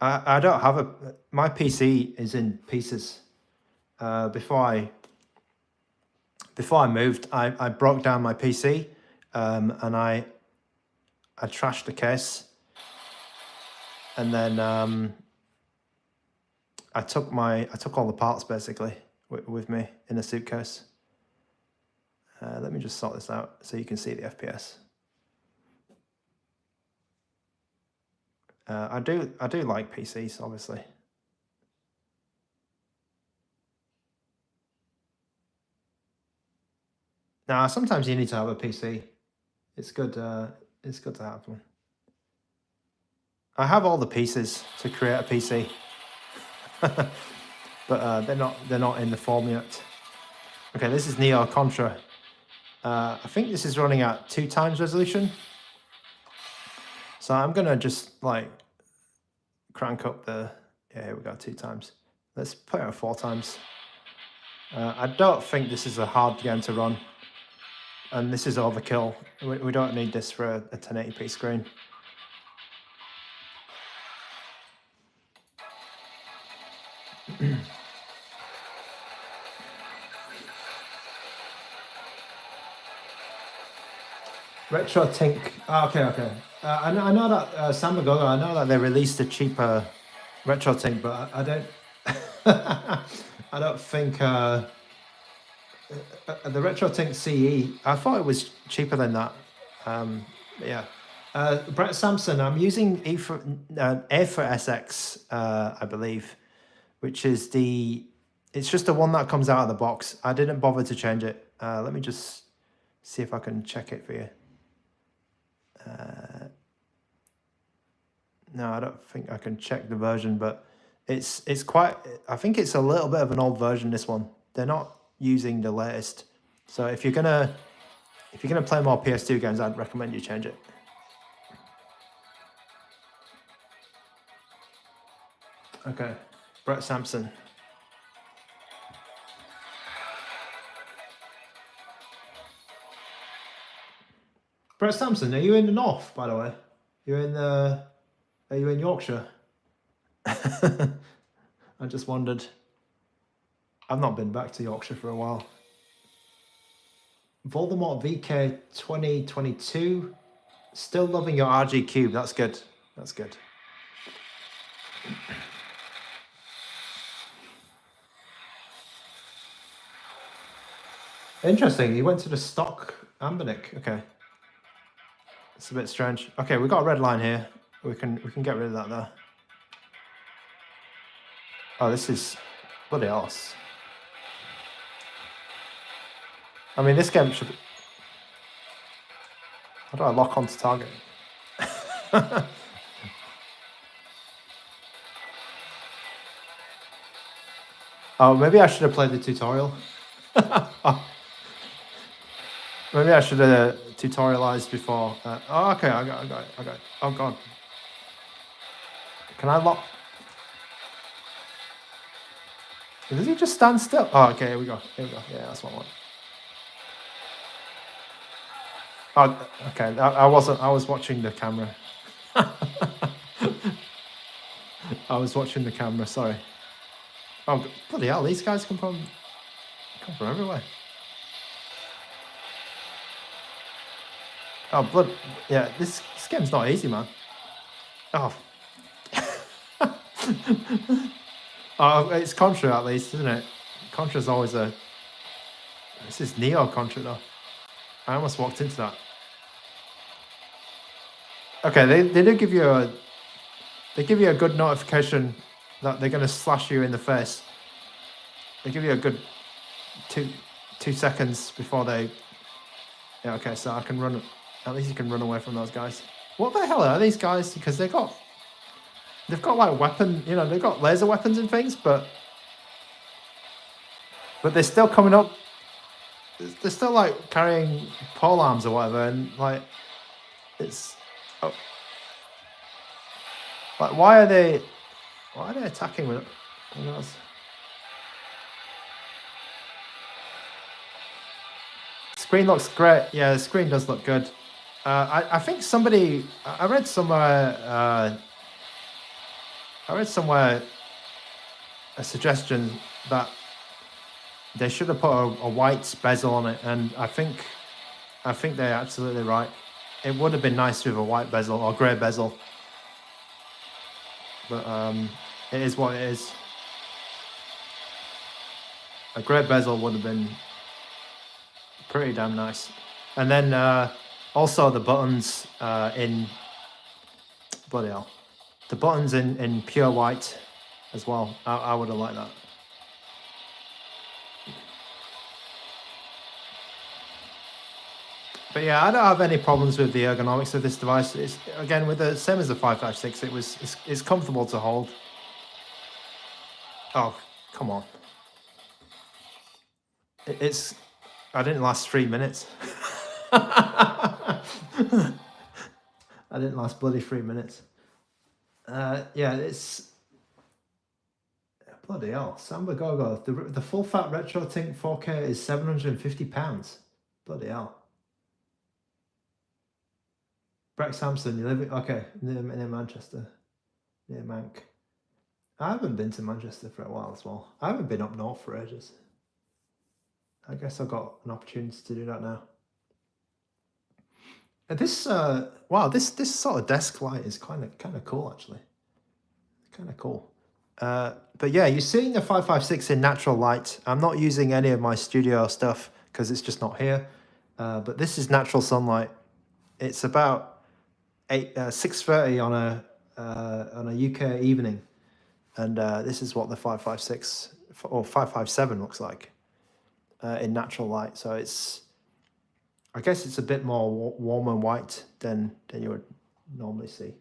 I don't have my PC is in pieces. Before I before I moved, I broke down my PC, and I trashed the case, and then I took all the parts basically with me in a suitcase. Let me just sort this out so you can see the FPS. I do like PCs, obviously. Now, sometimes you need to have a PC. It's good. It's good to have one. I have all the pieces to create a PC, but they're not in the form yet. Okay, this is Neo Contra. I think this is running at 2x resolution. So I'm gonna just like crank up the, yeah, here we go, 2x. Let's put it at 4x. I don't think this is a hard game to run. And this is overkill. We don't need this for a 1080p screen. Retro Tink. Oh, okay. I know that Samagogo, I know that they released a cheaper Retro Tink, but I don't I don't think the Retro Tink CE, I thought it was cheaper than that. Yeah. Brett Sampson, I'm using A for SX, I believe, which is it's just the one that comes out of the box. I didn't bother to change it. Let me just see if I can check it for you. No, I don't think I can check the version, but it's quite, I think it's a little bit of an old version, this one. They're not using the latest. So if you're gonna play more PS2 games, I'd recommend you change it. Okay, Brett Sampson. Brett Sampson, are you in the north, by the way? Are you in Yorkshire? I just wondered. I've not been back to Yorkshire for a while. Voldemort VK 2022. Still loving your RG Cube. That's good. That's good. Interesting. You went to the stock ANBERNIC. Okay. It's a bit strange. Okay, we've got a red line here. We can get rid of that though. Oh, this is bloody arse. I mean, this game should be... How do I lock onto target? Oh, maybe I should have played the tutorial. Oh. Maybe I should have tutorialized before. Oh, okay, I got it. Oh, God. Can I lock? Does he just stand still? Oh, okay, here we go. Yeah, that's what I want. Oh, okay, I was watching the camera. I was watching the camera, sorry. Oh, bloody hell, these guys come from everywhere. Oh, blood. Yeah, this game's not easy, man. Oh. Oh, it's Contra at least, isn't it? Contra's always a... This is Neo Contra, though. I almost walked into that. Okay, they do give you a... They give you a good notification that they're going to slash you in the face. They give you a good two seconds before they... Yeah, okay, so I can run... At least you can run away from those guys. What the hell are these guys? Because they've got like weapon, you know, they've got laser weapons and things, but they're still coming up. They're still like carrying pole arms or whatever, and like it's like why are they attacking with it? Who knows? Screen looks great. Yeah, the screen does look good. I think I read somewhere a suggestion that They should have put a white bezel on it, and I think they're absolutely right. It would have been nice with a white bezel or grey bezel, but it is what it is. A grey bezel would have been pretty damn nice. And then also the buttons in, bloody hell, the buttons in pure white as well. I would have liked that. But yeah, I don't have any problems with the ergonomics of this device. It's again with the same as the 556. It's comfortable to hold. Oh, come on. It's I didn't last 3 minutes. I didn't last bloody 3 minutes. Yeah, it's bloody hell. Samba Gogo. The full fat retro Tink 4K is £750. Bloody hell. Brexhampton, you live okay, near Manchester. Near Mank. I haven't been to Manchester for a while as well. I haven't been up north for ages. I guess I've got an opportunity to do that now. And this wow, this sort of desk light is kind of cool actually. Kind of cool. But yeah, you're seeing the 556 in natural light. I'm not using any of my studio stuff because it's just not here. But this is natural sunlight. It's about 6:30 on a UK evening, and this is what the 556 or 557 looks like in natural light. So it's, I guess it's a bit more warm and white than you would normally see.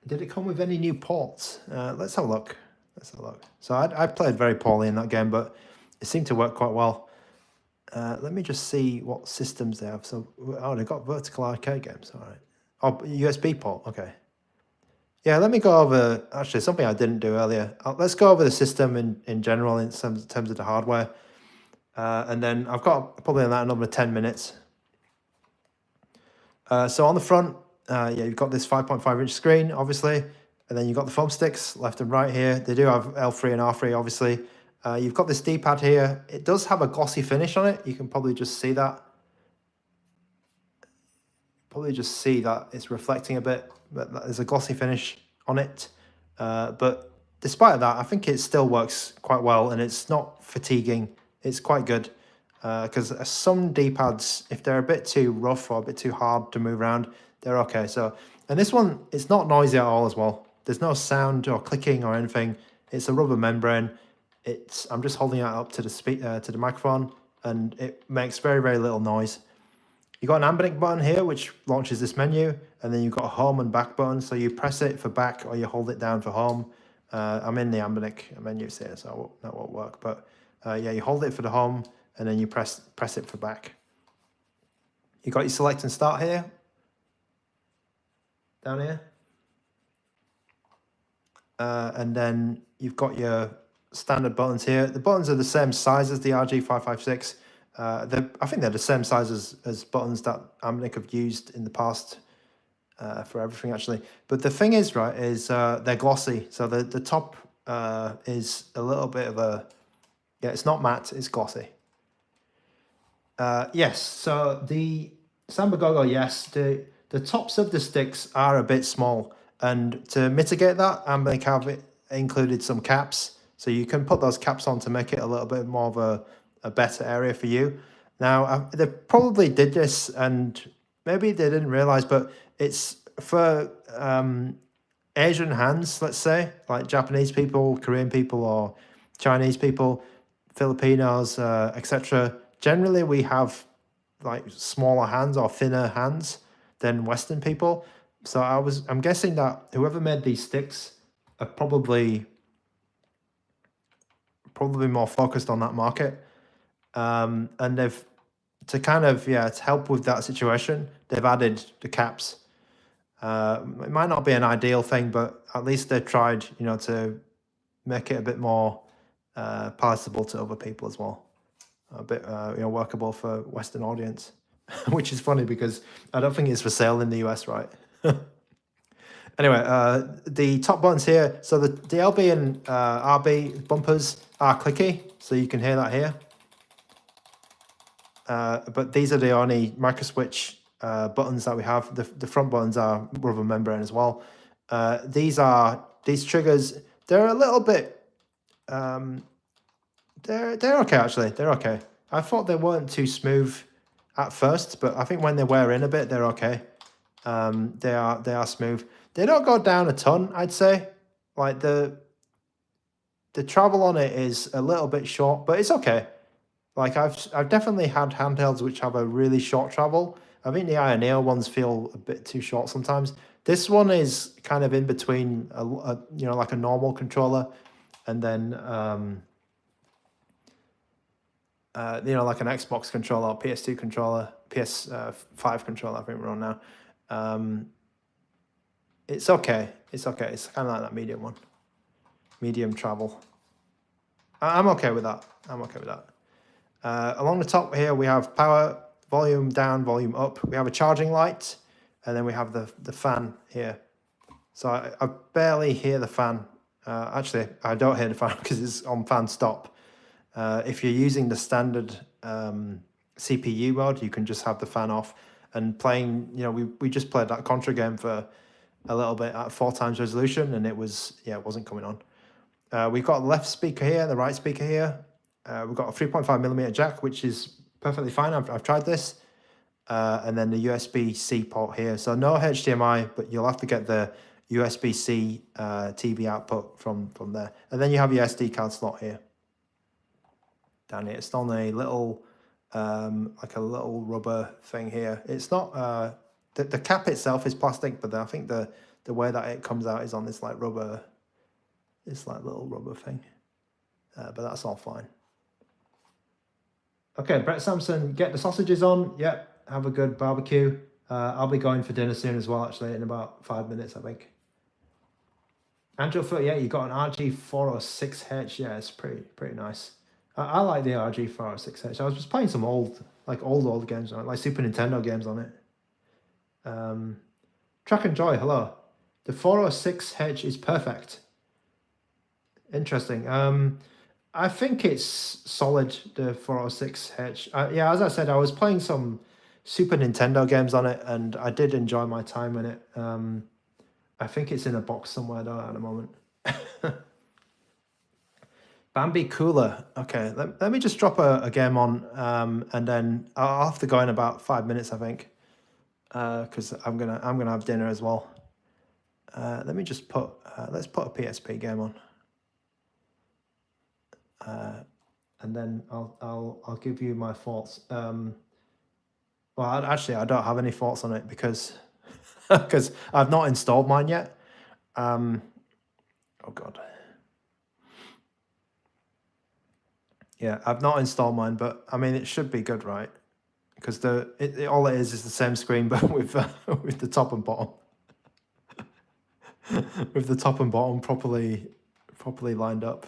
Did it come with any new ports? Let's have a look. Let's have a look. So I played very poorly in that game, but it seemed to work quite well. Let me just see what systems they have. So, oh, they've got vertical arcade games. All right. Oh, USB port. Okay. Yeah, let me go over, actually, something I didn't do earlier. Let's go over the system in general in terms of the hardware. And then I've got probably another 10 minutes. So on the front, yeah, you've got this 5.5-inch screen, obviously. And then you've got the foam sticks left and right here. They do have L3 and R3, obviously. You've got this D-pad here. It does have a glossy finish on it. You can probably just see that. Probably just see that it's reflecting a bit, but there's a glossy finish on it. But despite that, I think it still works quite well, and it's not fatiguing. It's quite good, because some D-pads, if they're a bit too rough or a bit too hard to move around, they're okay. So, and this one, it's not noisy at all as well. There's no sound or clicking or anything. It's a rubber membrane. I'm just holding it up to the microphone, and it makes very, very little noise. You got an ANBERNIC button here, which launches this menu, and then you've got a home and back button. So you press it for back, or you hold it down for home. I'm in the ANBERNIC menus here, so that won't work. But yeah, you hold it for the home, and then you press it for back. You got your select and start here, down here, and then you've got your standard buttons here. The buttons are the same size as the RG556. I think they're the same size as buttons that ANBERNIC have used in the past for everything, actually. But the thing is, right, is they're glossy. So the top is a little bit of a, yeah, it's not matte, it's glossy. Yes, so the Samba Gogo, yes, the tops of the sticks are a bit small. And to mitigate that, ANBERNIC have included some caps. So you can put those caps on to make it a little bit more of a better area for you. Now, they probably did this, and maybe they didn't realize, but it's for Asian hands, let's say, like Japanese people, Korean people, or Chinese people, Filipinos, etc. Generally, we have like smaller hands or thinner hands than Western people. So I'm guessing that whoever made these sticks are probably more focused on that market. And they've, to kind of, yeah, to help with that situation, they've added the caps. It might not be an ideal thing, but at least they tried, you know, to make it a bit more palatable to other people as well. A bit, you know, workable for Western audience, which is funny because I don't think it's for sale in the US, right? Anyway, the top buttons here. So the LB and RB bumpers are clicky, so you can hear that here. But these are the only micro switch buttons that we have. The front buttons are rubber membrane as well. These triggers. They're a little bit. They're okay actually. They're okay. I thought they weren't too smooth at first, but I think when they wear in a bit, they're okay. They are smooth. They don't go down a ton, I'd say. Like the travel on it is a little bit short, but it's okay. Like I've definitely had handhelds which have a really short travel. I think the Ioneo ones feel a bit too short sometimes. This one is kind of in between a you know, like a normal controller and then you know, like an Xbox controller, PS2 controller, PS5 controller, I think we're on now. It's okay. It's okay. It's kind of like that medium one. Medium travel. I'm okay with that. I'm okay with that. Along the top here, we have power, volume down, volume up. We have a charging light, and then we have the fan here. So I barely hear the fan. Actually, I don't hear the fan because it's on fan stop. If you're using the standard CPU mode, you can just have the fan off. And playing, you know, we just played that Contra game for a little bit at 4x resolution, and it wasn't coming on. We've got the left speaker here, the right speaker here. We've got a 3.5mm jack, which is perfectly fine. I've tried this. And then the USB-C port here. So no HDMI, but you'll have to get the USB-C TV output from there. And then you have your SD card slot here. Down here. It's on a little, like a little rubber thing here. It's not, the cap itself is plastic, but I think the way that it comes out is on this like rubber, this like little rubber thing. But that's all fine. Okay, Brett Sampson, get the sausages on. Yep, have a good barbecue. I'll be going for dinner soon as well, actually, in about 5 minutes, I think. Angel 38, you got an RG406H. Yeah, it's pretty nice. I like the RG406H. I was just playing some old games on it, like Super Nintendo games on it. Track and Joy, hello. The 406H is perfect. Interesting. I think it's solid, the 406H. Yeah, as I said, I was playing some Super Nintendo games on it, and I did enjoy my time in it. I think it's in a box somewhere though at the moment. Bambi Cooler. Okay, let me just drop a game on, and then I'll have to go in about 5 minutes, I think, because I'm gonna have dinner as well. Let me just put let's put a PSP game on, and then I'll give you my thoughts. Well, actually, I don't have any thoughts on it because because I've not installed mine yet. Oh God. Yeah, I've not installed mine, but I mean, it should be good, right? Because all it is the same screen, but with with the top and bottom, with the top and bottom properly lined up.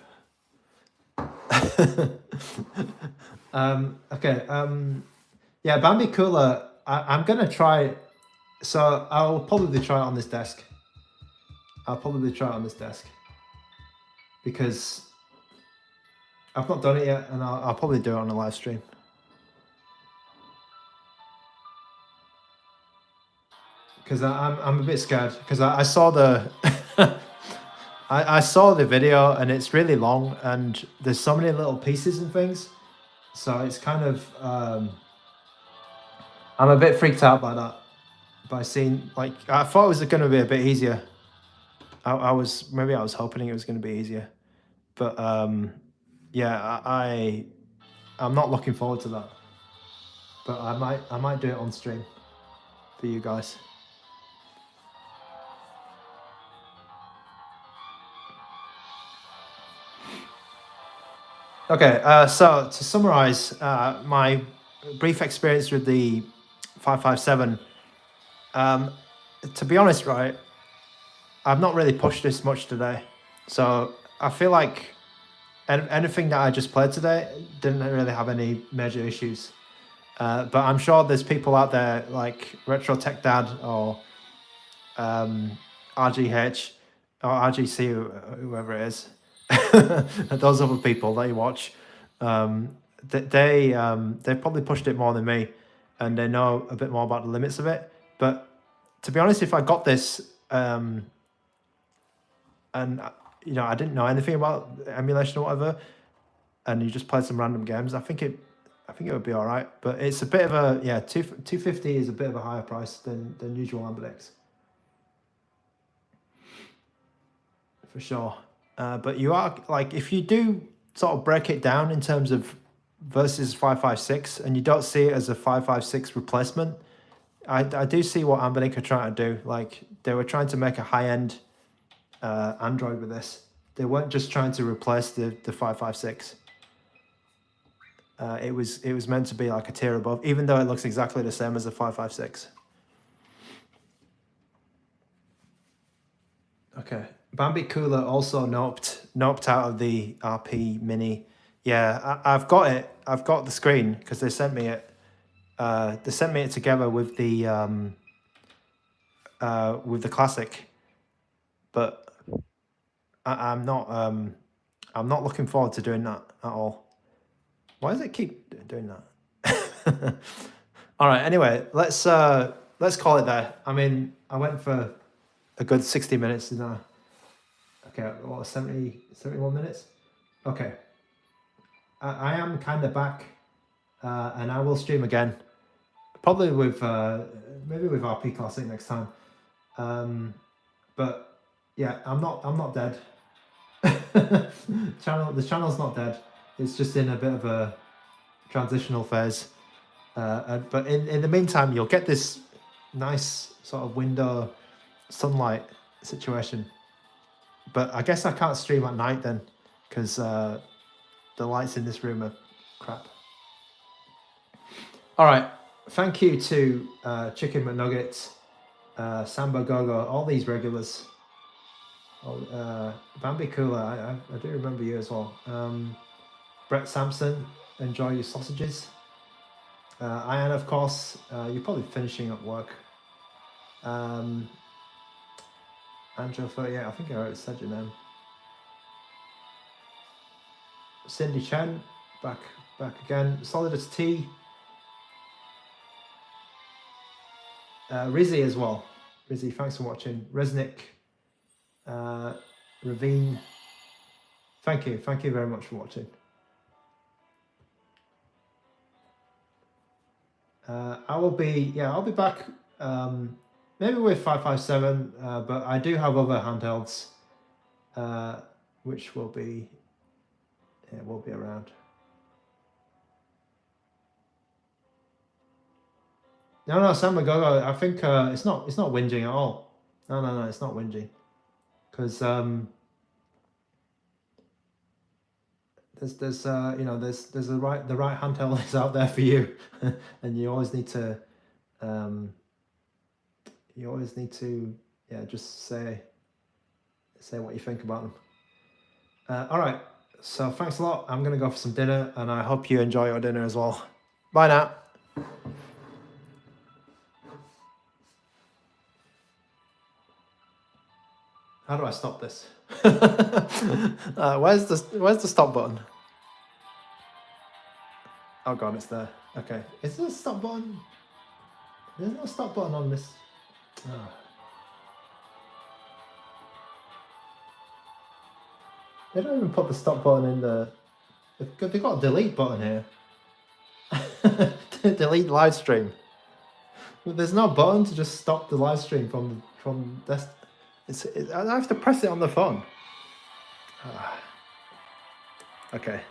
Okay. Yeah, Bambi Cooler. I'm gonna try. So I'll probably try it on this desk. Because I've not done it yet, and I'll probably do it on a live stream. Because I'm a bit scared because I saw the I saw the video, and it's really long, and there's so many little pieces and things, so it's kind of I'm a bit freaked out by that. By seeing, like, I thought it was going to be a bit easier. I was hoping it was going to be easier, but yeah, I'm not looking forward to that. But I might do it on stream for you guys. Okay, so to summarize my brief experience with the 557, to be honest, right, I've not really pushed this much today. So I feel like anything that I just played today didn't really have any major issues. But I'm sure there's people out there like Retro Tech Dad or RGH or RGC, whoever it is, those other people that you watch, they probably pushed it more than me, and they know a bit more about the limits of it. But to be honest, if I got this, and you know, I didn't know anything about emulation or whatever, and you just played some random games, I think it would be all right. But it's a bit of a, yeah, 250 is a bit of a higher price than usual ANBERNICs, for sure. But you are, like, if you do sort of break it down in terms of versus 556, and you don't see it as a 556 replacement, I do see what ANBERNIC are trying to do. Like, they were trying to make a high-end Android with this. They weren't just trying to replace the 556. It was meant to be like a tier above, even though it looks exactly the same as the 556. Okay, Bambi Cooler also noped out of the RP Mini. Yeah, I've got it. I've got the screen because they sent me it. They sent me it together with the classic, but I'm not looking forward to doing that at all. Why does it keep doing that? All right. Anyway, let's call it there. I mean, I went for a good 60 minutes, didn't I? Okay, what, 71 minutes? Okay. I am kind of back, and I will stream again, probably with maybe with RP Classic next time. But yeah, I'm not dead. The channel's not dead. It's just in a bit of a transitional phase. But in the meantime, you'll get this nice sort of window sunlight situation. But I guess I can't stream at night then, because the lights in this room are crap. All right. Thank you to Chicken McNuggets, Sambo Gogo, all these regulars. Bambi Cooler, I do remember you as well. Brett Sampson, enjoy your sausages. Ian, of course, you're probably finishing up work. Angel 38, I think I already said your name. Cindy Chen, back again. Solidus T. Rizzy as well. Rizzy, thanks for watching. Resnick, Ravine, thank you very much for watching. I'll be back maybe with 557, but I do have other handhelds which will be around. No, Sam McGogo, I think it's not whinging at all. No, it's not whinging, because there's you know, there's the right handheld is out there for you, and you always need to yeah, just say what you think about them. All right, so thanks a lot. I'm gonna go for some dinner, and I hope you enjoy your dinner as well. Bye now. How do I stop this? Where's the stop button? Oh god, it's there. Okay, is there a stop button? There's no stop button on this. Oh. They don't even put the stop button in the. They've got a delete button here. Delete live stream. There's no button to just stop the live stream from this. I have to press it on the phone. Okay.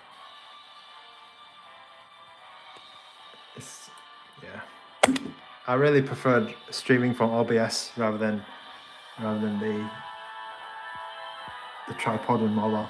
Yeah. I really preferred streaming from OBS rather than the tripod and mobile.